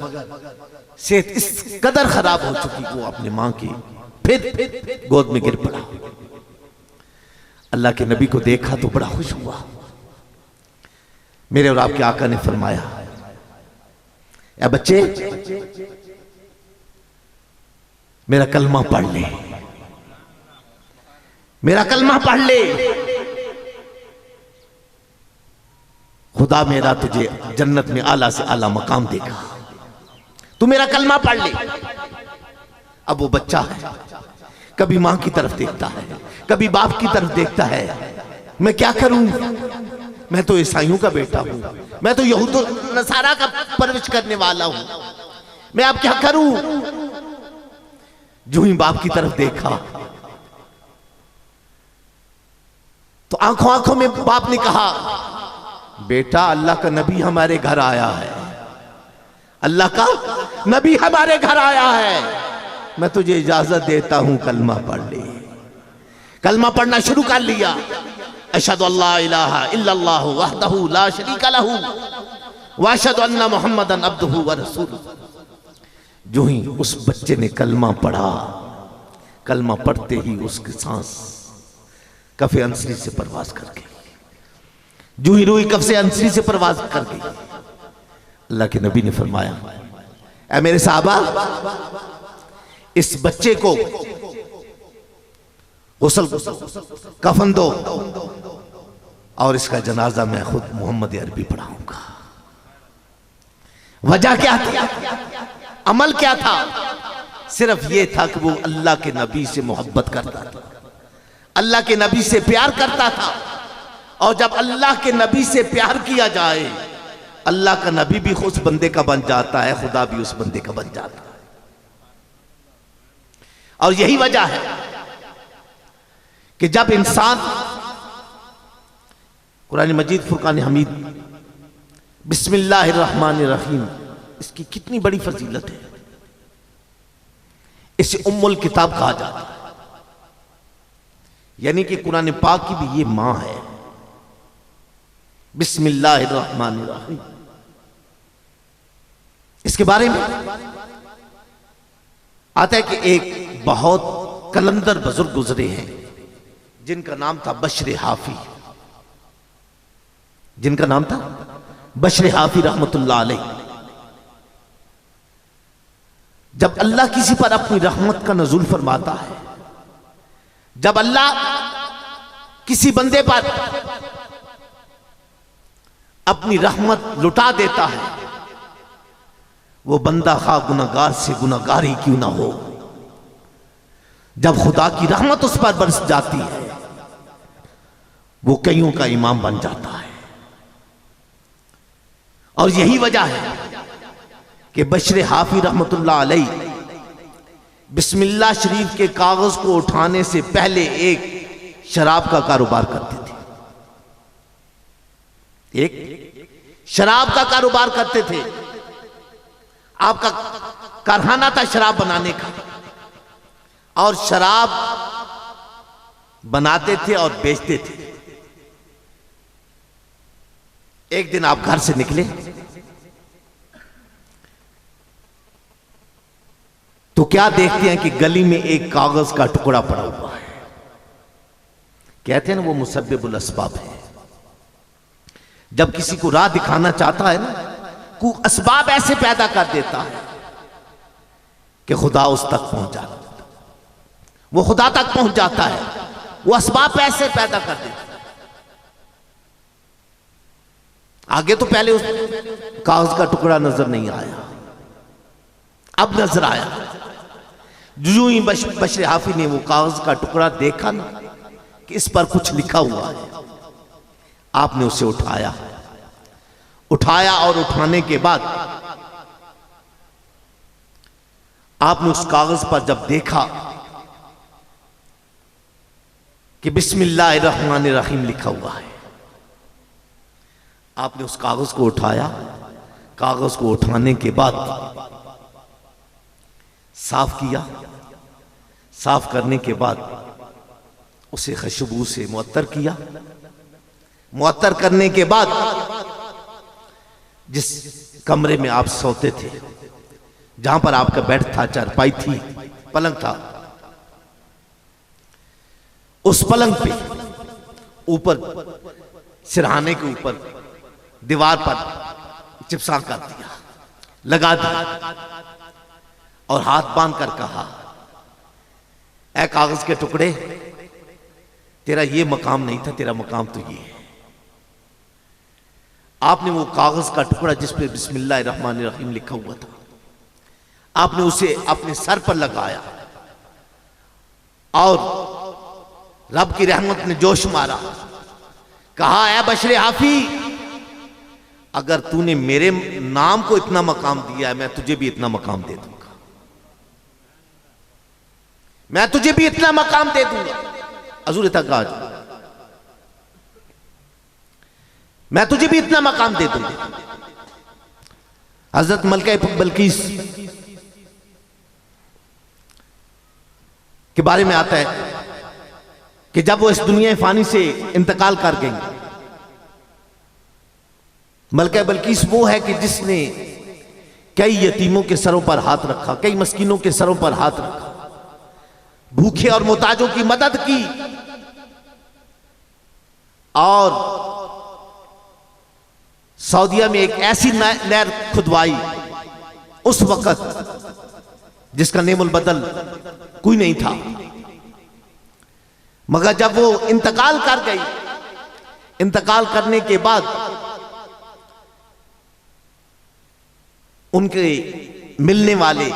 सेहत इस कदर खराब हो चुकी वो अपनी मां की फिर गोद में गिर पड़ा। अल्लाह के नबी को देखा तो बड़ा खुश हुआ। मेरे और आपके आका ने फरमाया, ए बच्चे मेरा कलमा पढ़ ले, मेरा कलमा पढ़ ले, खुदा मेरा तुझे जन्नत में आला से आला मकाम देगा, तू मेरा कलमा पढ़ ले। अब वो बच्चा है, कभी मां की तरफ देखता है, कभी बाप की तरफ देखता है। मैं क्या करूं, मैं तो ईसाइयों का बेटा हूं, मैं तो यहूद नसारा का परवरिश करने वाला हूं, मैं अब क्या करूं। जो ही बाप की तरफ देखा तो आंखों आंखों में बाप ने कहा, बेटा अल्लाह का नबी हमारे घर आया है, अल्लाह का नबी हमारे घर आया है, मैं तुझे इजाजत देता हूं कलमा पढ़ ले। कलमा पढ़ना शुरू कर लिया, अशहदु अल्ला इलाहा इल्लल्लाह वहदहू ला शरीका लहू व अशहदु अन्ना मुहम्मदन अब्दुहू व रसूलुहू। जो ही उस बच्चे ने कलमा पढ़ा, कलमा पढ़ते ही उसकी सांस कफे अंसरी से परवाज कर गई। जो ही रूही कफ से अंसरी से परवाज कर गई, अल्लाह के नबी ने फरमाया, ऐ मेरे साहबा इस बच्चे को गुस्ल कफन दो और इसका जनाजा मैं खुद मोहम्मद अरबी पढ़ाऊंगा। वजह क्या थी, अमल क्या था, सिर्फ यह था कि वो अल्लाह के नबी से मोहब्बत करता था, अल्लाह के नबी से प्यार करता था। और जब अल्लाह के नबी से प्यार किया जाए, अल्लाह का नबी भी उस बंदे का बन जाता है, खुदा भी उस बंदे का बन जाता है। और यही वजह है कि जब इंसान कुरान मजीद फुरकान हमीद बिस्मिल्लाहिर्रहमानिर्रहीम, इसकी कितनी बड़ी फजीलत है, इसे उम्मुल किताब कहा जाता है, यानी कि कुरान पाक की भी ये मां है। बिस्मिल्लाहिर्रहमानिर्रहीम, इसके बारे में आता है कि एक बहुत कलंदर बुजुर्ग गुजरे हैं जिनका नाम था बशर हाफी, जिनका नाम था बशर हाफी रहमतुल्लाह अलैह। जब अल्लाह किसी पर अपनी रहमत का नज़ुल फरमाता है, जब अल्लाह किसी बंदे पर अपनी रहमत लुटा देता है, वो बंदा खा गुनाहगार से गुनाहगार ही क्यों ना हो, जब खुदा की रहमत उस पर बरस जाती है वो कईयों का इमाम बन जाता है। और यही वजह है कि बशर हाफी रहमतुल्लाह अलैह बिस्मिल्लाह शरीफ के कागज को उठाने से पहले एक शराब का कारोबार करते थे, एक शराब का कारोबार करते थे। आपका कारखाना था शराब बनाने का, और शराब बनाते थे और बेचते थे। एक दिन आप घर से निकले तो क्या देखते हैं कि गली में एक कागज का टुकड़ा पड़ा हुआ है। कहते हैं ना वो मुसब्बिबुल अस्बाब है। जब किसी को राह दिखाना चाहता है ना, को असबाब ऐसे पैदा कर देता है कि खुदा उस तक पहुंच जाता है, वो खुदा तक पहुंच जाता है। वो असबाब ऐसे पैदा कर देता है। आगे तो पहले उस कागज का टुकड़ा नजर नहीं आया, अब नजर आया। जो ही बशर हाफी ने वो कागज का टुकड़ा देखा ना कि इस पर कुछ लिखा हुआ है, आपने उसे उठाया और उठाने के बाद आपने उस कागज पर जब देखा कि बिस्मिल्लाहिर्रहमानिर्रहीम लिखा हुआ है, आपने उस कागज को उठाया। कागज को उठाने के बाद साफ किया, साफ करने के बाद उसे खुशबू से मुअत्तर किया। मुअत्तर करने के बाद जिस कमरे में आप सोते थे, जहां पर आपका बेड था, चारपाई थी, पलंग था, उस पलंग पे ऊपर सिरहाने के ऊपर दीवार पर चिपसा कर दिया, लगा दिया और हाथ बांध कर कहा, ऐ कागज के टुकड़े, तेरा ये मकाम नहीं था, तेरा मकाम तो ये है। आपने वो कागज का टुकड़ा जिस पे बिस्मिल्लाहिर्रहमानिर्रहीम लिखा हुआ था, आपने उसे अपने सर पर लगाया और रब की रहमत ने जोश मारा। कहा, ऐ बशर हाफी, अगर तूने मेरे नाम को इतना मकाम दिया है, मैं तुझे भी इतना मकाम दे दूंगा, मैं तुझे भी इतना मकाम दे दूंगा। हजूर तक आज मैं तुझे भी इतना मकाम दे दूंगा। हजरत मलका बल्कीस के बारे में आता है कि जब वो इस दुनिया फानी से इंतकाल कर गई, मलका बल्कीस वो है कि जिसने कई यतीमों के सरों पर हाथ रखा, कई मस्कीनों के सरों पर हाथ रखा, भूखे और मोहताजों की मदद की, और सऊदीया में एक ऐसी नहर खुदवाई उस वक्त जिसका नेमुल बदल कोई नहीं था। मगर जब वो इंतकाल कर गई, इंतकाल करने के बाद उनके मिलने वाले,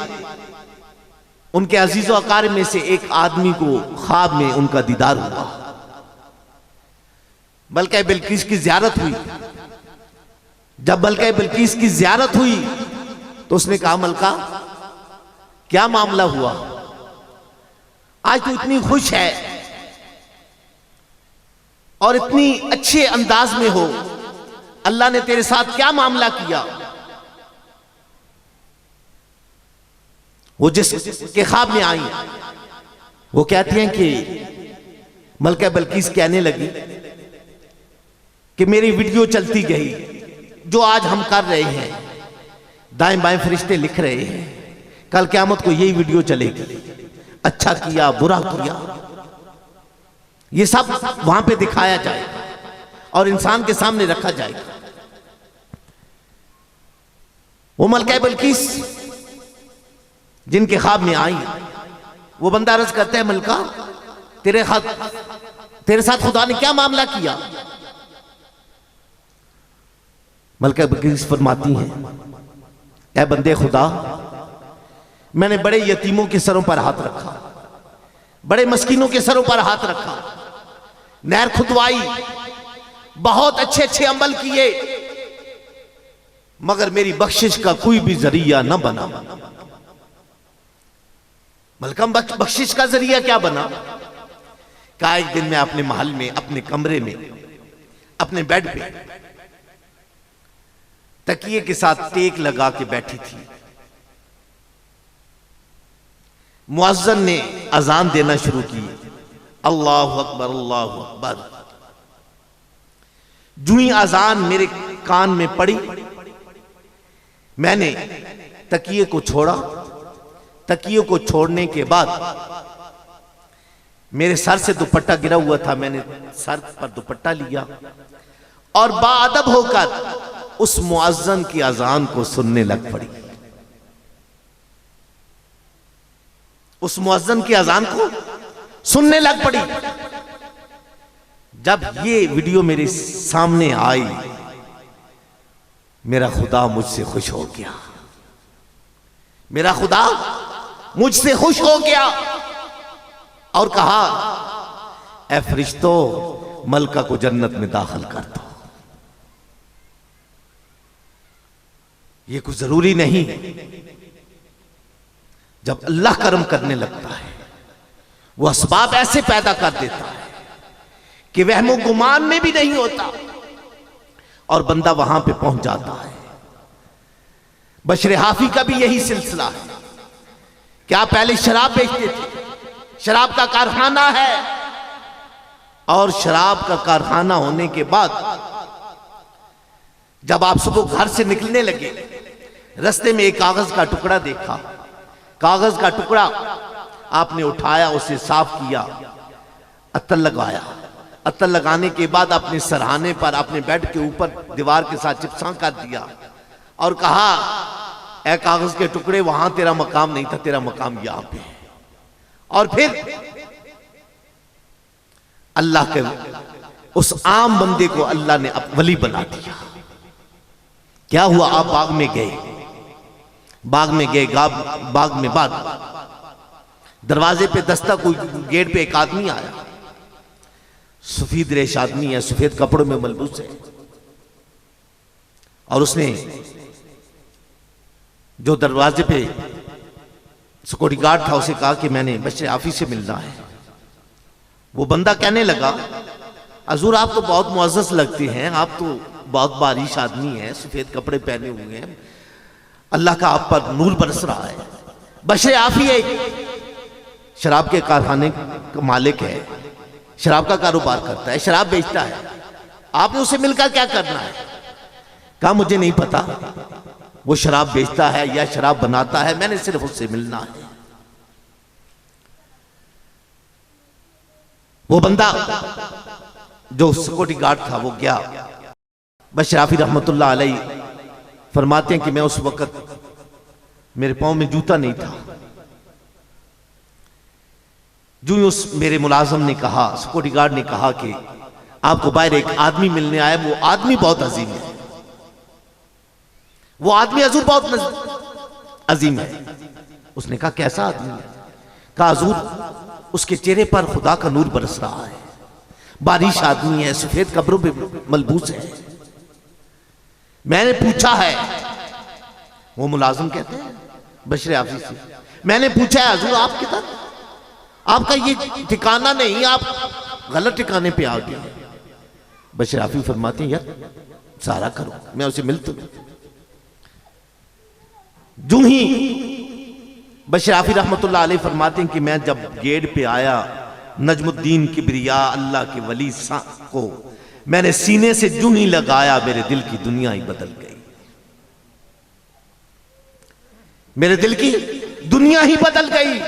उनके अजीजो अकार में से एक आदमी को ख्वाब में उनका दीदार हुआ। मलका बिल्कीस की ज़ियारत हुई। जब मलका बिल्कीस की ज़ियारत हुई तो उसने कहा, मलका क्या मामला हुआ, आज तो इतनी खुश है और इतनी अच्छे अंदाज में हो, अल्लाह ने तेरे साथ क्या मामला किया। वो जिसके ख्वाब में आई, वो कहती हैं कि मलका बिल्कीस कहने लगी कि मेरी वीडियो चलती गई, जो आज हम कर रहे हैं, दाएं बाएं फरिश्ते लिख रहे हैं, कल क़यामत को यही वीडियो चलेगी, अच्छा किया बुरा किया, ये सब वहां पे दिखाया जाएगा और इंसान के सामने रखा जाएगा। वो मलका बिल्कीस जिनके ख्वाब में आई, वो बंदा अर्ज करता है, मलका तेरे साथ खुदा ने क्या मामला किया। मलका बिल्कीस फरमाती हैं, ऐ बंदे खुदा, मैंने बड़े यतीमों के सरों पर हाथ रखा, बड़े मस्कीनों के सरों पर हाथ रखा, नहर खुदवाई, बहुत अच्छे अच्छे अमल किए, मगर मेरी बख्शिश का कोई भी जरिया न बना। मलकम बख्शिश का जरिया क्या बना? कहा एक दिन मैं अपने महल में, अपने कमरे में, अपने बेड पे तकिए के साथ टेक लगा के बैठी थी। मुअज्जिन ने अजान देना शुरू की, अल्लाहु अकबर अल्लाहु अकबर। जो ही अजान मेरे कान में पड़ी, मैंने तकिए को छोड़ा। तकिए को छोड़ने के बाद मेरे सर से दुपट्टा गिरा हुआ था, मैंने सर पर दुपट्टा लिया और बाअदब होकर उस मुअज्जिन की अजान को सुनने लग पड़ी। उस मुअज्जिन की अजान को सुनने लग पड़ी। जब ये वीडियो मेरे सामने आई, मेरा खुदा मुझसे खुश हो गया। मेरा खुदा मुझसे खुश हो गया और कहा, ऐ फरिश्तों, मलका को जन्नत में दाखिल कर दो। ये कुछ जरूरी नहीं। जब अल्लाह करम करने लगता है, वो असबाब ऐसे पैदा कर देता है कि वहमो गुमान में भी नहीं होता और बंदा वहां पे पहुंच जाता है। बशर हाफी का भी यही सिलसिला है। क्या पहले शराब बेचते थे, शराब का कारखाना है, और शराब का कारखाना होने के बाद जब आप सुबह घर से निकलने लगे, रास्ते में एक कागज का टुकड़ा देखा। कागज का टुकड़ा आपने उठाया, उसे साफ किया, अत्तर लगाया। अत्तर लगाने के बाद अपने सरहाने पर, अपने बेड के ऊपर दीवार के साथ चिपसा कर दिया और कहा, ऐ कागज के टुकड़े, वहां तेरा मकाम नहीं था, तेरा मकाम यहां पे है। और फिर अल्लाह के उस आम बंदे को अल्लाह ने वली बना दिया। क्या हुआ? आप बाग में गए, बाग में गए, बाग में बाद दरवाजे पे दस्तक हुई, गेट पे एक आदमी आया। सफेद रेश आदमी है, सफेद कपड़ों में मलबूस है, और उसने जो दरवाजे पे सिक्योरिटी गार्ड था उसे कहा कि मैंने बशर हाफी से मिलना है। वो बंदा कहने लगा, हजूर आप तो बहुत मुअज़्ज़ज़ लगते हैं, आप तो बहुत बारिश आदमी हैं, सफेद कपड़े पहने हुए हैं, अल्लाह का आप पर नूर बरस रहा है। बशर हाफी एक शराब के कारखाने का मालिक है, शराब का कारोबार करता है, शराब बेचता है, आपने उसे मिलकर क्या करना है? कहा मुझे नहीं पता वो शराब बेचता है या शराब बनाता है, मैंने सिर्फ उससे मिलना है। वो बंदा जो सिक्योरिटी गार्ड था वो गया। बशर हाफी रहमतुल्लाह अलैह फरमाते हैं कि मैं उस वक्त, मेरे पांव में जूता नहीं था। जो ही उस मेरे मुलाजिम ने कहा, सिक्योरिटी गार्ड ने कहा कि आपको बाहर एक आदमी मिलने आया, वो आदमी बहुत अजीम है, वो आदमी हजूर बहुत अजीम है। उसने कहा कैसा आदमी है? कहा हजूर उसके चेहरे पर खुदा का नूर बरस रहा है, बारिश आदमी है, सफेद कपड़ों पे मलबूस है। मैंने पूछा है, वो मुलाजिम कहते हैं बशर हाफी से, मैंने पूछा है हजूर आप किधर, आपका ये ठिकाना नहीं, आप गलत ठिकाने पे आ गए। बशर हाफी फरमाते हैं यार सहारा करो, मैं उसे मिल तो। जो ही बशर हाफी रहमतुल्लाह अलैह फरमाते हैं कि मैं जब गेट पे आया, नजमुद्दीन किबरिया अल्लाह के वली को मैंने सीने से जूं ही लगाया, मेरे दिल की दुनिया ही बदल गई, मेरे दिल की दुनिया ही बदल गई।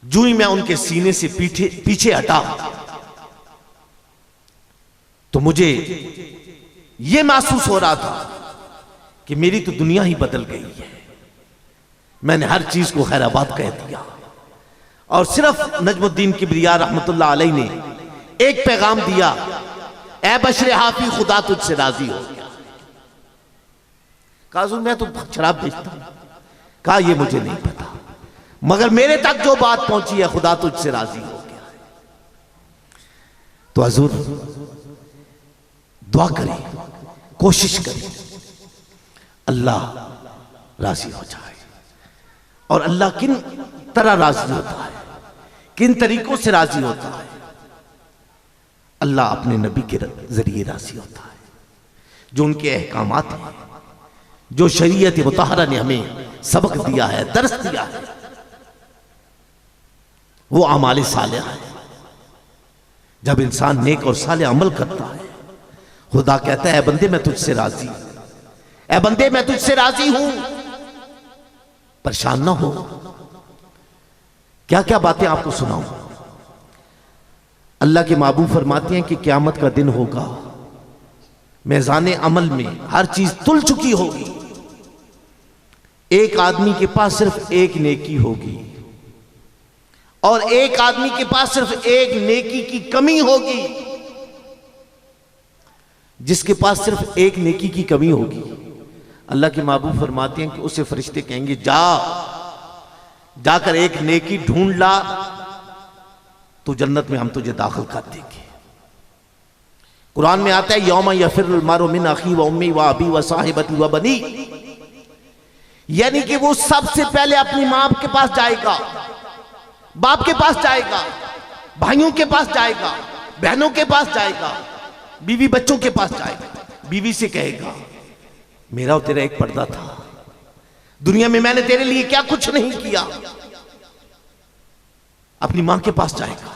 जूं ही मैं उनके सीने से पीछे हटा तो मुझे यह महसूस हो रहा था कि मेरी तो दुनिया ही बदल गई है। मैंने हर चीज को खैराबाद कह दिया और सिर्फ नजमुद्दीन किबरिया रहमतुल्लाह अलैह ने एक पैगाम दिया, ऐ बशर हाफी खुदा तुझसे राजी हो गया। कहा हुजूर मैं तो शराब बेचता हूं। कहा ये मुझे नहीं पता, मगर मेरे तक जो बात पहुंची है खुदा तुझसे राजी हो गया है। तो हुजूर दुआ करें, कोशिश करें अल्लाह राजी हो जाए। और अल्लाह किन तरह राजी होता है, किन तरीकों से राजी होता है? अल्लाह अपने नबी के जरिए राजी होता है, जो उनके अहकामात हैं, जो शरीयत मुतहरा ने हमें सबक दिया है, दर्स दिया है, वो अमाल सालिह है। जब इंसान नेक और सालिह अमल करता है, खुदा कहता है बंदे मैं तुझसे राजी, ऐ बंदे मैं तुझसे राजी हूं, परेशान ना हो। क्या क्या बातें आपको सुनाऊं। अल्लाह के महबूब फरमाते हैं कि क़यामत का दिन होगा, मैज़ान अमल में हर चीज तुल चुकी होगी, एक आदमी के पास सिर्फ एक नेकी होगी और एक आदमी के पास सिर्फ एक नेकी की कमी होगी। जिसके पास सिर्फ एक नेकी की कमी होगी, अल्लाह के महबूब फरमाते हैं कि उसे फरिश्ते कहेंगे जाकर एक नेकी ढूंढ ला, तो जन्नत में हम तुझे दाखिल कर देंगे। कुरान में आता है यौमा यफिरुल मरउ मिन अखी व उम्मी व अबी व साहिबती व बनी, यानी कि वो सबसे पहले अपनी मां के पास जाएगा, बाप के पास जाएगा, भाइयों के पास जाएगा, बहनों के पास जाएगा, बीवी बच्चों के पास जाएगा। बीवी से कहेगा मेरा और तेरा एक पर्दा था, दुनिया में मैंने तेरे लिए क्या कुछ नहीं किया। अपनी मां के पास जाएगा,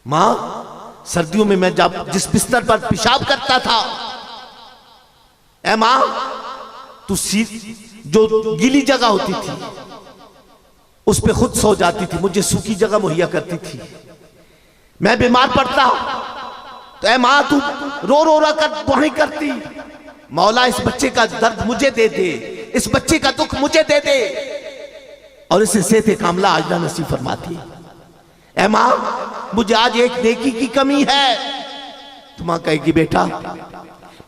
मां सर्दियों में मैं जब जिस बिस्तर पर पेशाब करता था, ऐ मां तू जो गीली जगह होती थी उस पे खुद सो जाती थी, मुझे सूखी जगह मुहैया करती थी। मैं बीमार पड़ता तो ऐ मां तू रो रो रो कर दुआएं करती, मौला इस बच्चे का दर्द मुझे दे दे, इस बच्चे का दुख मुझे दे दे, और इसे सेहत कामला आजला नसीब फरमाती। ऐ मां मुझे आज एक नेकी की कमी है। तो मां कहेगी बेटा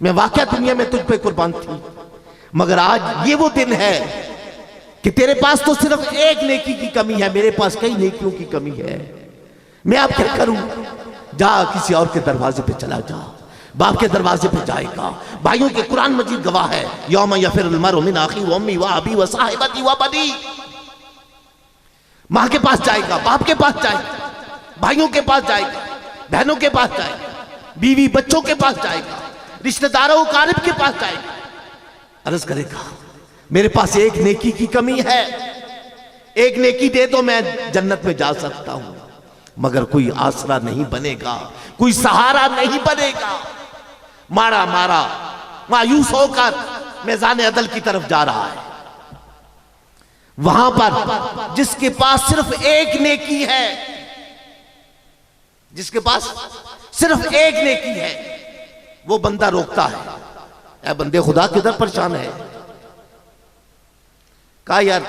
मैं वाकई दुनिया में तुझ पे कुर्बान थी, मगर आज ये वो दिन है कि तेरे पास तो सिर्फ एक नेकी की कमी है, मेरे पास कई नेकियों की कमी है। मैं अब क्या करूं? जा किसी और के दरवाजे पे चला जा, बाप के दरवाजे पे जाएगा। भाइयों के कुरान मजीद गवाह है यौमा यफिरुल मरउ मिन अखी व उम्मी व अबी व साहिबती व बनी। मां के पास जाएगा, बाप के पास जाएगा, भाइयों के पास जाएगा, बहनों के पास जाएगा, बीवी बच्चों के पास जाएगा, रिश्तेदारों कारिब के पास जाएगा। अर्ज करेगा मेरे पास एक नेकी की कमी है, एक नेकी दे दो मैं जन्नत में जा सकता हूं, मगर कोई आसरा नहीं बनेगा, कोई सहारा नहीं बनेगा। मारा मारा मायूस होकर मैज़ान अदल की तरफ जा रहा है। वहां पर जिसके पास सिर्फ एक नेकी है, जिसके पास सिर्फ एक नेकी है, वो बंदा रोकता है ऐ बंदे खुदा किधर परेशान है। कहा यार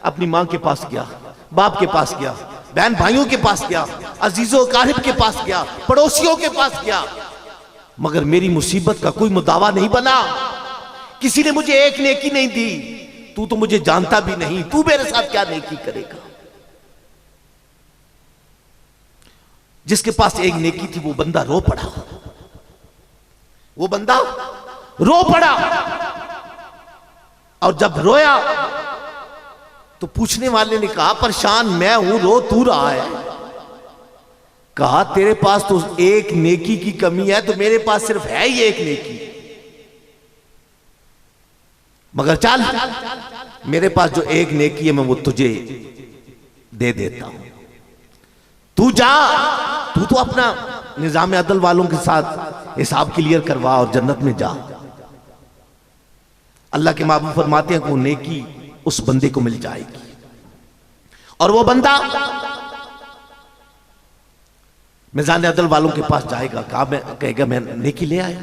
अपनी मां के पास गया, बाप के पास गया, बहन भाइयों के पास गया, अजीजों कारिब के पास गया, पड़ोसियों के पास गया, मगर मेरी मुसीबत का कोई मुदावा नहीं बना। किसी ने मुझे एक नेकी नहीं दी, तू तो मुझे जानता भी नहीं, तू मेरे साथ क्या नेकी करेगा। जिसके पास एक नेकी थी वो बंदा रो पड़ा, वो बंदा रो पड़ा, और जब रोया तो पूछने वाले ने कहा परेशान मैं हूं, रो तू रहा है। कहा तेरे पास तो एक नेकी की कमी है, तो मेरे पास सिर्फ है ही एक नेकी, मगर चल मेरे पास जो एक नेकी है मैं वो तुझे दे देता हूं, तू जा, तू तो अपना निजाम अदल वालों के साथ हिसाब क्लियर करवा और जन्नत में जा। अल्लाह के महबूब फरमाते हैं कि वो नेकी उस बंदे को मिल जाएगी, और वो बंदा मिजान अदल वालों के पास जाएगा, कहेगा मैं नेकी ले आया,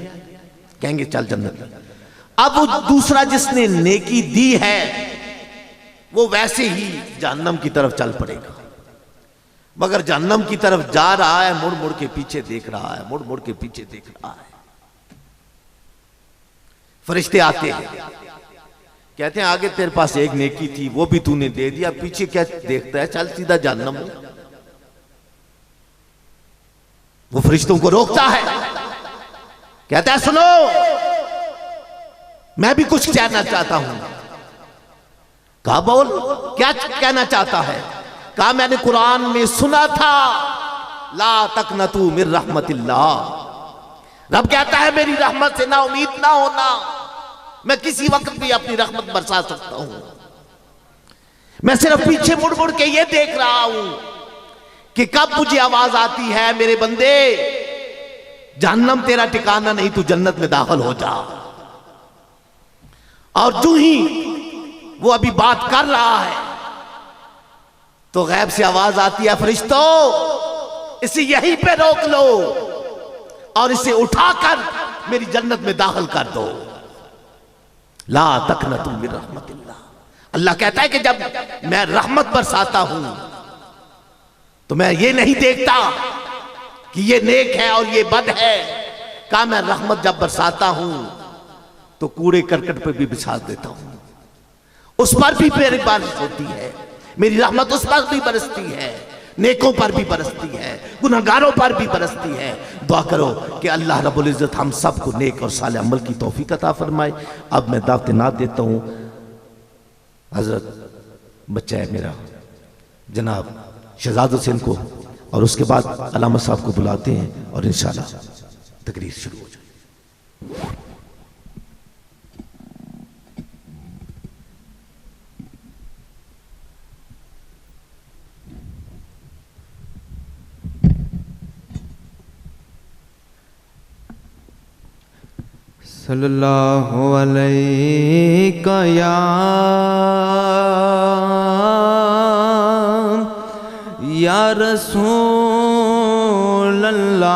कहेंगे चल जन्नत में। अब वो दूसरा जिसने नेकी दी है वो वैसे ही जहन्नम की तरफ चल पड़ेगा, मगर जहन्नम की तरफ जा रहा है, मुड़ मुड़ के पीछे देख रहा है, मुड़ मुड़ के पीछे देख रहा है। फरिश्ते आते हैं कहते हैं आगे तेरे पास एक नेकी थी, वो भी तूने दे दिया, पीछे क्या देखता है, चल सीधा जहन्नम में। वो फरिश्तों को रोकता है, कहता है सुनो, मैं भी कुछ कहना चाहता हूं। कहा बोल, क्या कहना चाहता है? कहा मैंने कुरान में सुना था, ला तकनतू मिर रहमतिल्लाह। रब कहता है मेरी रहमत से ना उम्मीद ना होना, मैं किसी वक्त भी अपनी रहमत बरसा सकता हूं। मैं सिर्फ पीछे मुड़ मुड़ के ये देख रहा हूं कि कब मुझे आवाज आती है, मेरे बंदे जहन्नम तेरा ठिकाना नहीं, तू जन्नत में दाखिल हो जा। और जो ही वो अभी बात कर रहा है तो गैब से आवाज आती है, फरिश्तों इसे यहीं पे रोक लो और इसे उठाकर मेरी जन्नत में दाखिल कर दो। ला तकनतू मिर रहमतिल्लाह। अल्लाह कहता है कि जब मैं रहमत बरसाता हूं तो मैं ये नहीं देखता कि ये नेक है और ये बद है। कहा मैं रहमत जब बरसाता हूं तो कूड़े करकट पर भी बिछा देता हूं, उस पर भी मेरी बारिश होती है, मेरी रहमत उस पर भी बरसती है, नेकों पर भी बरसती है, गुनहगारों पर भी बरसती है। दुआ करो कि अल्लाह रब्बुल इज्जत हम सबको नेक और साले अमल की तौफीक अता फरमाए। अब मैं दावत नात देता हूं। हजरत बच्चा है मेरा जनाब शहजाद हुसैन को, और उसके बाद अलामा साहब को बुलाते हैं और इंशाल्लाह तकरीर शुरू हो जाए। सल्लल्लाहु अलैहि या रसूल अल्लाह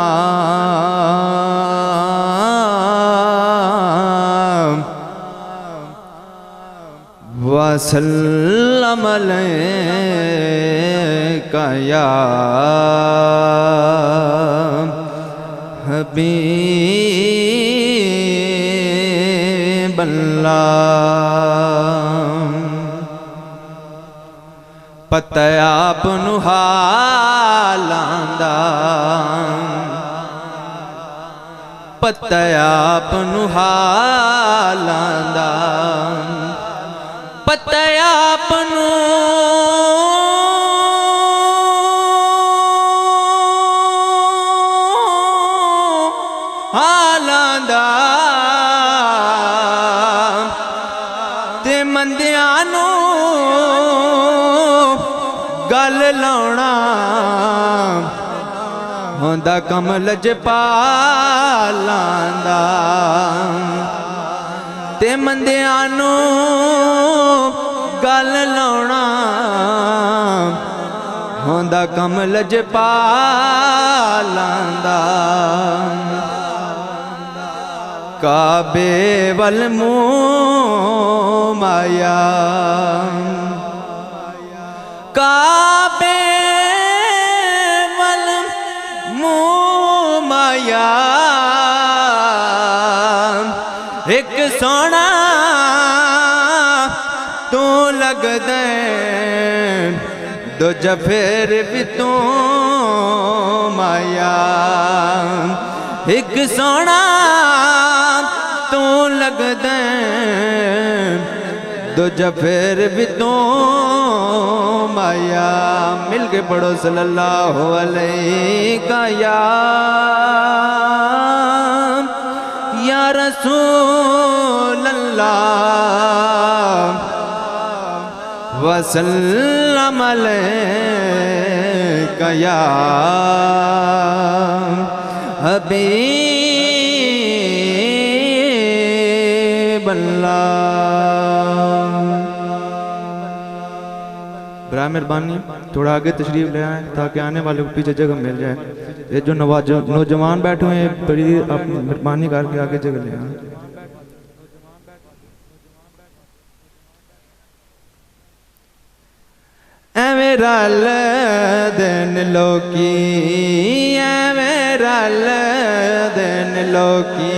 वसल्लम अलैका या हबीब पता आप नु हालांदा, पता आप नु हालांदा, पता आप नु हालांदा ते मंदियां नू गल लाउणा होंदा कमल जपालां दा, ते मंदियां नू गल लाउणा होंदा कमल जपालां दा। काबे वल मुँह माया, काबे वल मुँह माया, एक सोना तू लग दे, दूजा फिर भी तू माया। एक सोना तू लग दे, दूजा फिर भी तू माया। मिल के पढ़ो सल्लल्लाहु अलैका या रसूल अल्लाह वसल्लम अलैका या हबीब अल्लाह। बरा मेहरबानी थोड़ा आगे तशरीफ ले आए ताकि आने वाले को पीछे जगह मिल जाए। ये जो नौजवान बैठे हुए हैं बड़ी आप मेहरबानी करके आगे जगह ले आए। एवें रल दिन लोकी, एवें रल दिन लोकी,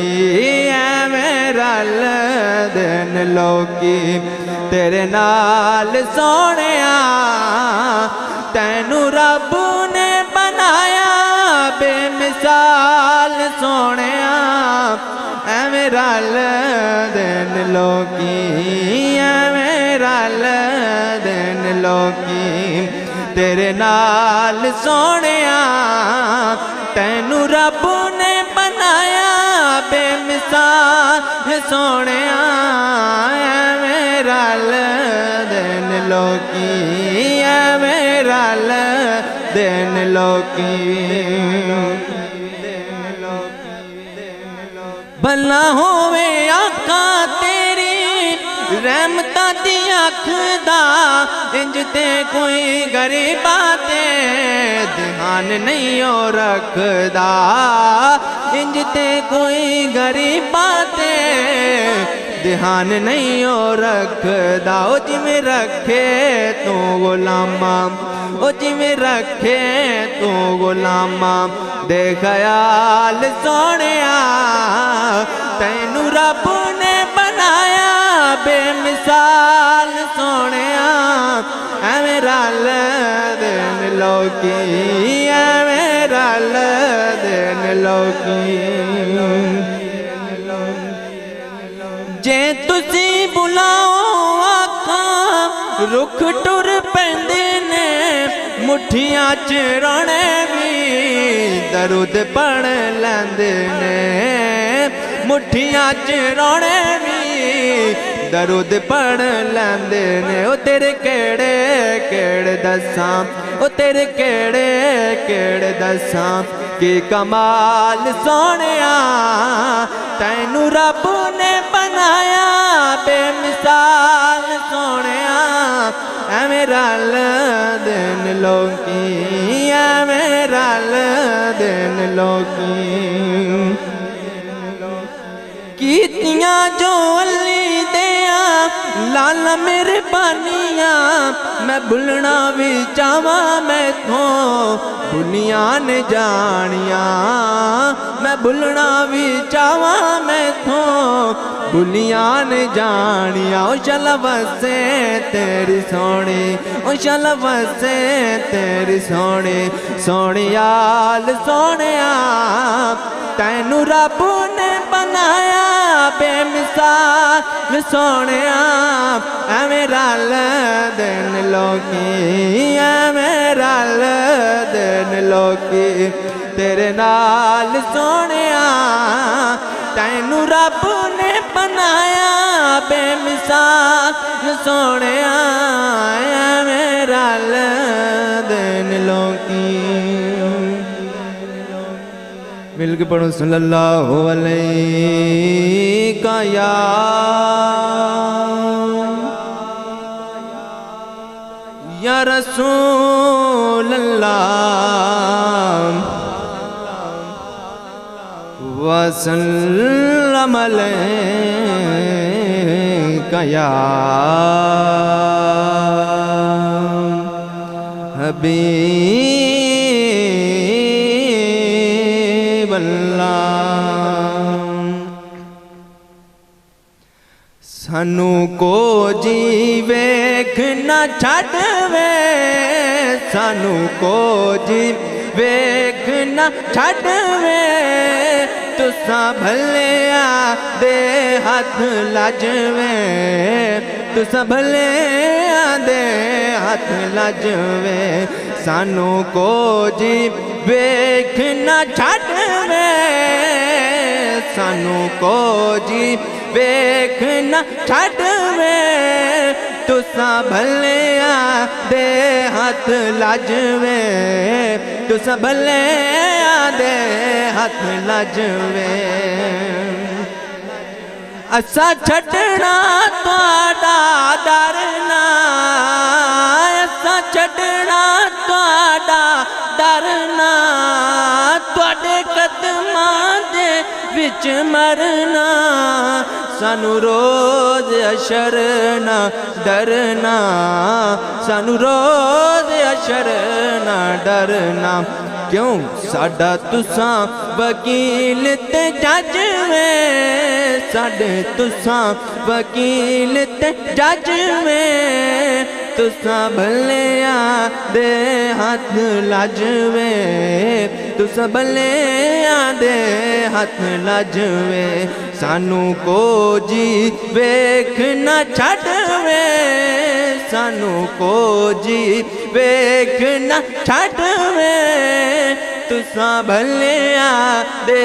एवें रल दिन दिन लोकी तेरे नाल सोहणिया तैनू रब ने बनाया बेमिसाल सोहणिया एवें रल दिन लोकी एवें रल दिन लोकी तेरे नाल सोहणिया तैनू रब ने बनाया बेमिसाल सोहणिया एवें रल दिन लोकी एवें रल दिन लोकी भला होवे आखा तेरी रहमतां दी अख दा इंज ते कोई गरीबा ते ध्यान नहीं हो रखदा इंज ते कोई गरीबा ते ध्यान नहीं हो रखदा ओ जिवें रखे तू गुलामा ओ जिवें रखे तू गुलामा दे ख्याल सोहणिया तैनू रब ने बनाया बेमिसाल सोहणिया एवें रल दिन लोकी एवें रल दिन लोकी जे तुसी बुलाओ आखां रुख टुर पैंदे ने मुठियां च रोने भी दरुद पढ़ लैंदे ने मुठियां च रोने भी दरुद पढ़ लैंदे ने ओ तेरे केड़े केड़े दसां ओ तेरे केड़े केड़े दसां कि कमाल सोहणिया तैनू रब ने बनाया बेमिसाल सोहणिया एवें रल दिन लोकी एवें रल दिन लोकी कीतियां जो अल्ली दिया लाल मेहरबानियां मैं भुलना भी चाहवा मैथों भुलियां ने जानिया मैं भुलना भी चाहवा मैथों भुलियां ने जानिया ओ चल बसे तेरी सोहणी ओ चल बसे तेरी सोहणी सोहणियाल सोहणिया तैनू रब ने बनाया बेमिसाल सोहणिया एवें रल दिन लोकी एवें रल दिन लोकी तेरे नाल सोहणिया तैनू रब ने बनाया बेमिसाल सोहणिया एवें रल दिन लोकी मिल के पढ़ो सल्लल्लाहु अलैहि या रसूल अल्लाह वसल्लम अलैका या हबीब अल्लाह सानू को जी वेख ना छड़वे सानू को जी वेख ना छड़वे तुसा भलिया दे हाथ लजवे तुसा भलिया दे हाथ लजवे सानू को जी वेख ना छड़वे सानू को जी वेख ना छड़वे तुसा भलिया दे हाथ लजवे तुसा भलिया दे हाथ लजवे असा छड़ना तुहाडा डरना असा छड़ना तुहाडा डरना तुहाडे कदमां दे विच मरना सानू रोज अशर ना डरना सानू रोज अशर ना डरना क्यों साडा तुसा वकील ते जज वे साडे तुसा वकील ते जज में तुसा भलिया दे हाथ लाजवे तुसा भलिया दे हाथ लाजवे सानू को जी वेख ना छड़वे सानू को जी वेख ना छड़वे तुसा भलिया दे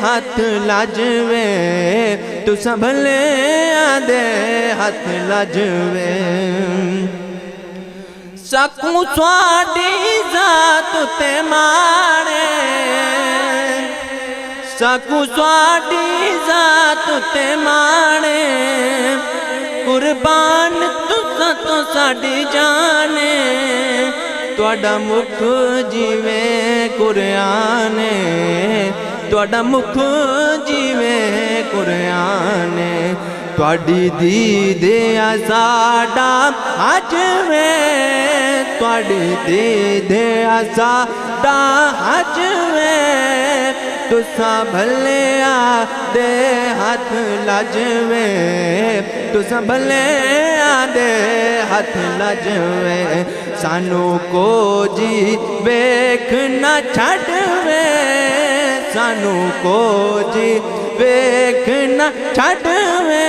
हाथ लाजवे तुसा भलिया दे हाथ लाजवे सकूं स्वाडी जात ते माणे सकूं स्वाडी जात ते माणे कुर्बान तुसा तो साडी जाने तुहाडा मुख जीवे कुराने तुहाडा मुख जीवे कुराने तुहाडी दीदे साडा हज में तुहाडी दीदे साडा हज में तुसा भलिया दे हाथ लाजवे तुसा भलिया दे हाथ लाजवे सानू को जी वेख ना छड़वे सानू को जी वेख ना छड़वे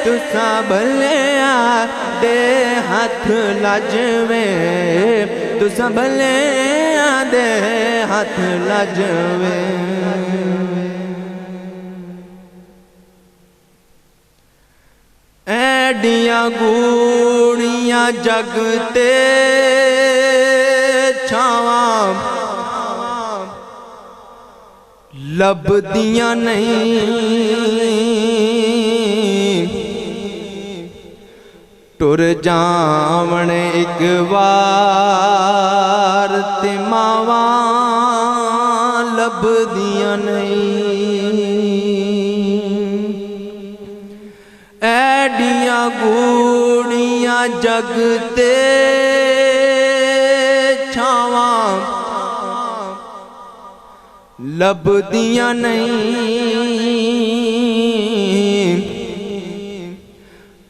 तुसा भलिया दे हाथ लाजवे तुसा भलिया दे हाथ लाजवे ऐडियां गूड़ियां जगते छावां लभदियां नहीं टुर जावण एक बार ते मावा लभदियां नहीं ऐडियां गूड़ियां जगते छावां लभदियां नहीं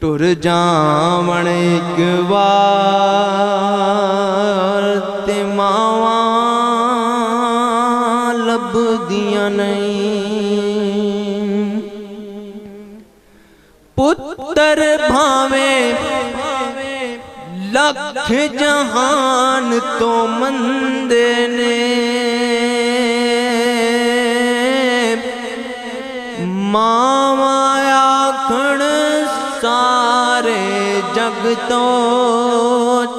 टुर जावण एक बार ते मावा लभदियां नहीं पुत्र भावे लख जहान तो मंदे ने मावा आखण सारे जग तो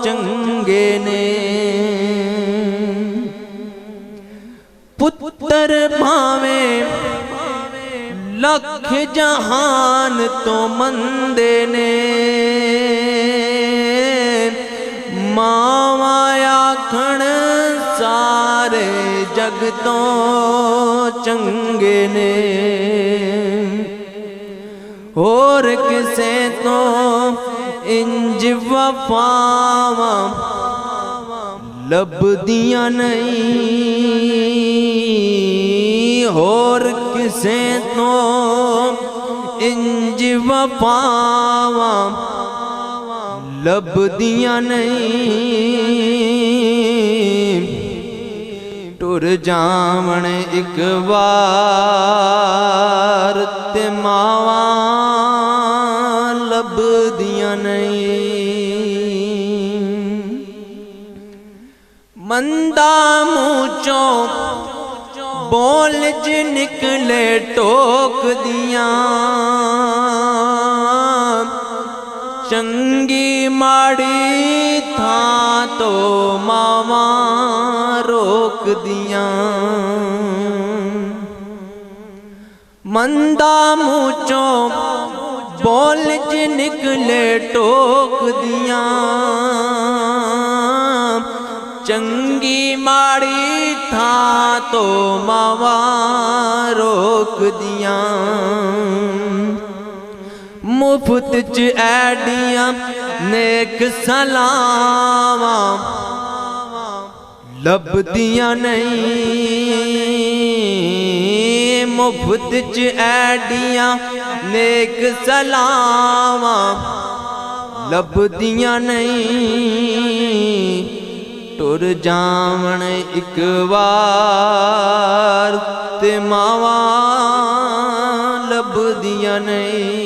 चंगे ने पुत्र भावे लख जहान तो मंदे ने मावा आखण सारे जग तो चंगे ने और किसे तो इंज वफावां लभदियां नहीं और किसे तो इंज वफावां लभदियां नहीं टुर जावण एक बार ते मावा लभदियां नहीं मंदा मूचो बोल ज निकले टोक दियां चंगी माड़ी था तो मावा रोक दियां मंदा मूचो बोल ज निकले टोक दियां चंगी माड़ी था तो मावा रोक दियां मुफ्त च ऐडियां नेक सलावां लभदियां नहीं मुफ्त च ऐडियां नेक सलावां लभदियां नहीं टुर जावण एक बार ते मावां लभदियां नहीं।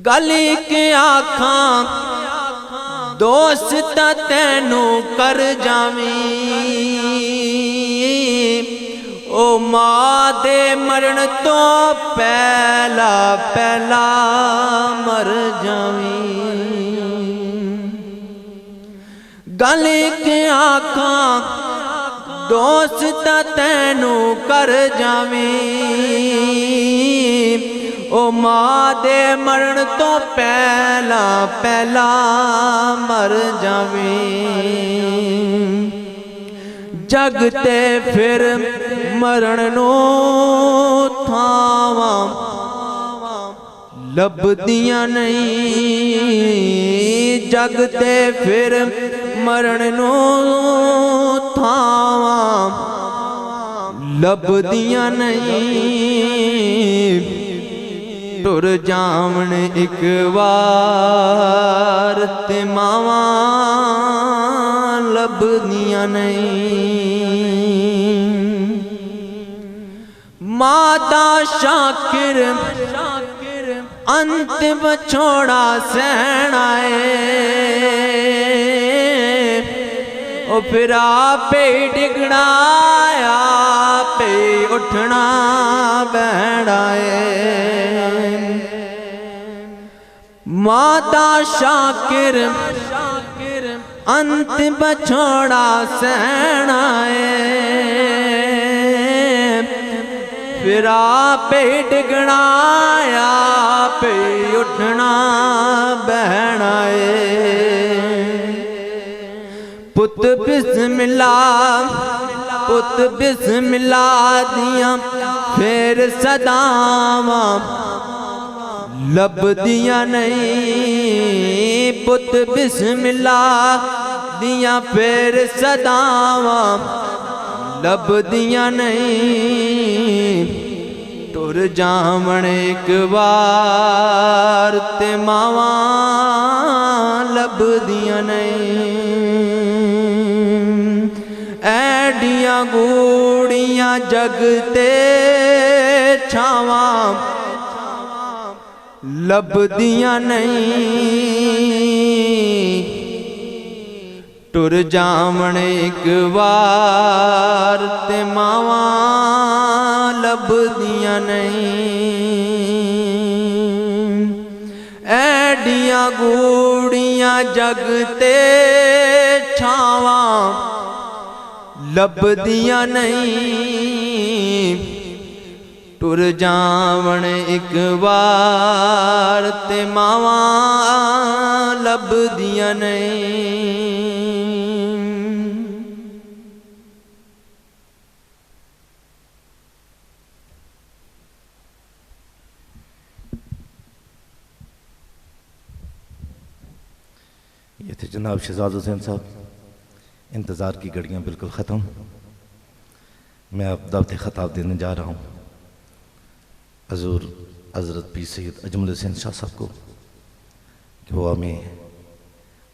गली के आखां दोस्त तैनू कर जावी ओ मां दे मरण तो पहला पहला मर जावी। गली के आखां दोस्त तैनू कर जावी ओ मां दे मरण तो पहला पहला मर जावी। जगते फिर मरण नो थावां लभदियां नहीं। जगते फिर मरण नो थावां लभदियां नहीं टुर जावण एक बार ते मावां लभदियां नहीं। माता शाकिर अंत बछोड़ा सहनाए ओ फिर आपे डिगना आपे उठना बहना माता शाकिर अंत बछोड़ा सहना फिर आपे डिगना आपे उठना बहना पुत बिस्मिल्लाह दियां फिर सदावां लभदियां नहीं। पुत बिस्मिल्लाह दियां फिर सदावां लभदियां नहीं टुर जावण एक बार ते मावां लभदियां नहीं। ऐडियां गूड़ियां जगते छावां लभदियां नहीं टुर जावण एक बार ते मावां लभदियां नहीं। ऐडियां गूड़ियां जगते छावां लभदियां नहीं टुर जावण एक बार ते मावां लभदियां नहीं। ये थे जनाब शहजाद हुसैन साहब। इंतज़ार की घड़ियाँ बिल्कुल ख़त्म। मैं अब दावत ख़ताब देने जा रहा हूँ हज़ूर हज़रत पीर सैयद अजमल हुसैन शाह साहब को कि वो हमें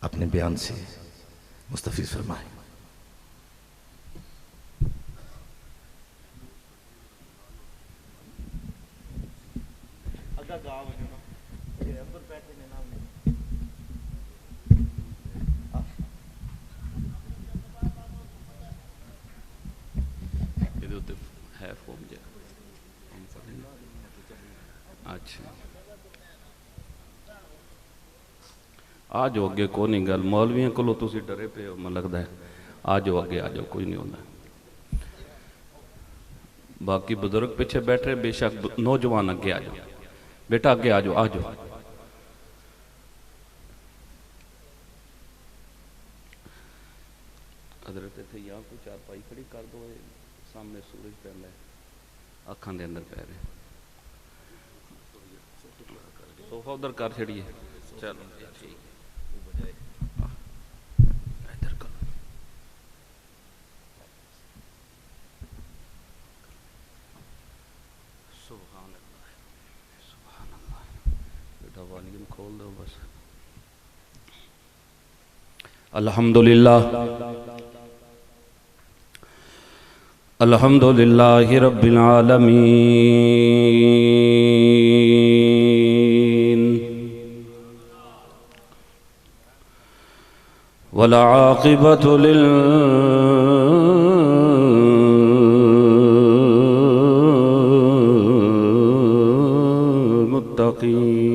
अपने बयान से मुस्तफ़ीज़ फरमाए। अच्छा आ जाओ अगे कोई नहीं गल मौलवियों को तुम डरे पे हो मैं लगता है आ जाओ अगे आ जाओ कोई नहीं होता। बाकी बुजुर्ग पीछे बैठे बेशक नौजवान अगे आ जाओ बेटा अगे आ जाओ आ जाओ। हजरत इतने या कोई चारपाई खड़ी कर दो सामने सूरज पैंदा है अखां दे अंदर पै रहे सोफा उधर कर छड़िए चलो ठीक इधर कर बोल दो बस। अल्हम्दुलिल्लाह अल्हम्दुलिल्लाहि रब्बिल आलमीन वल आक़िबतु लिल मुत्तक़ीन।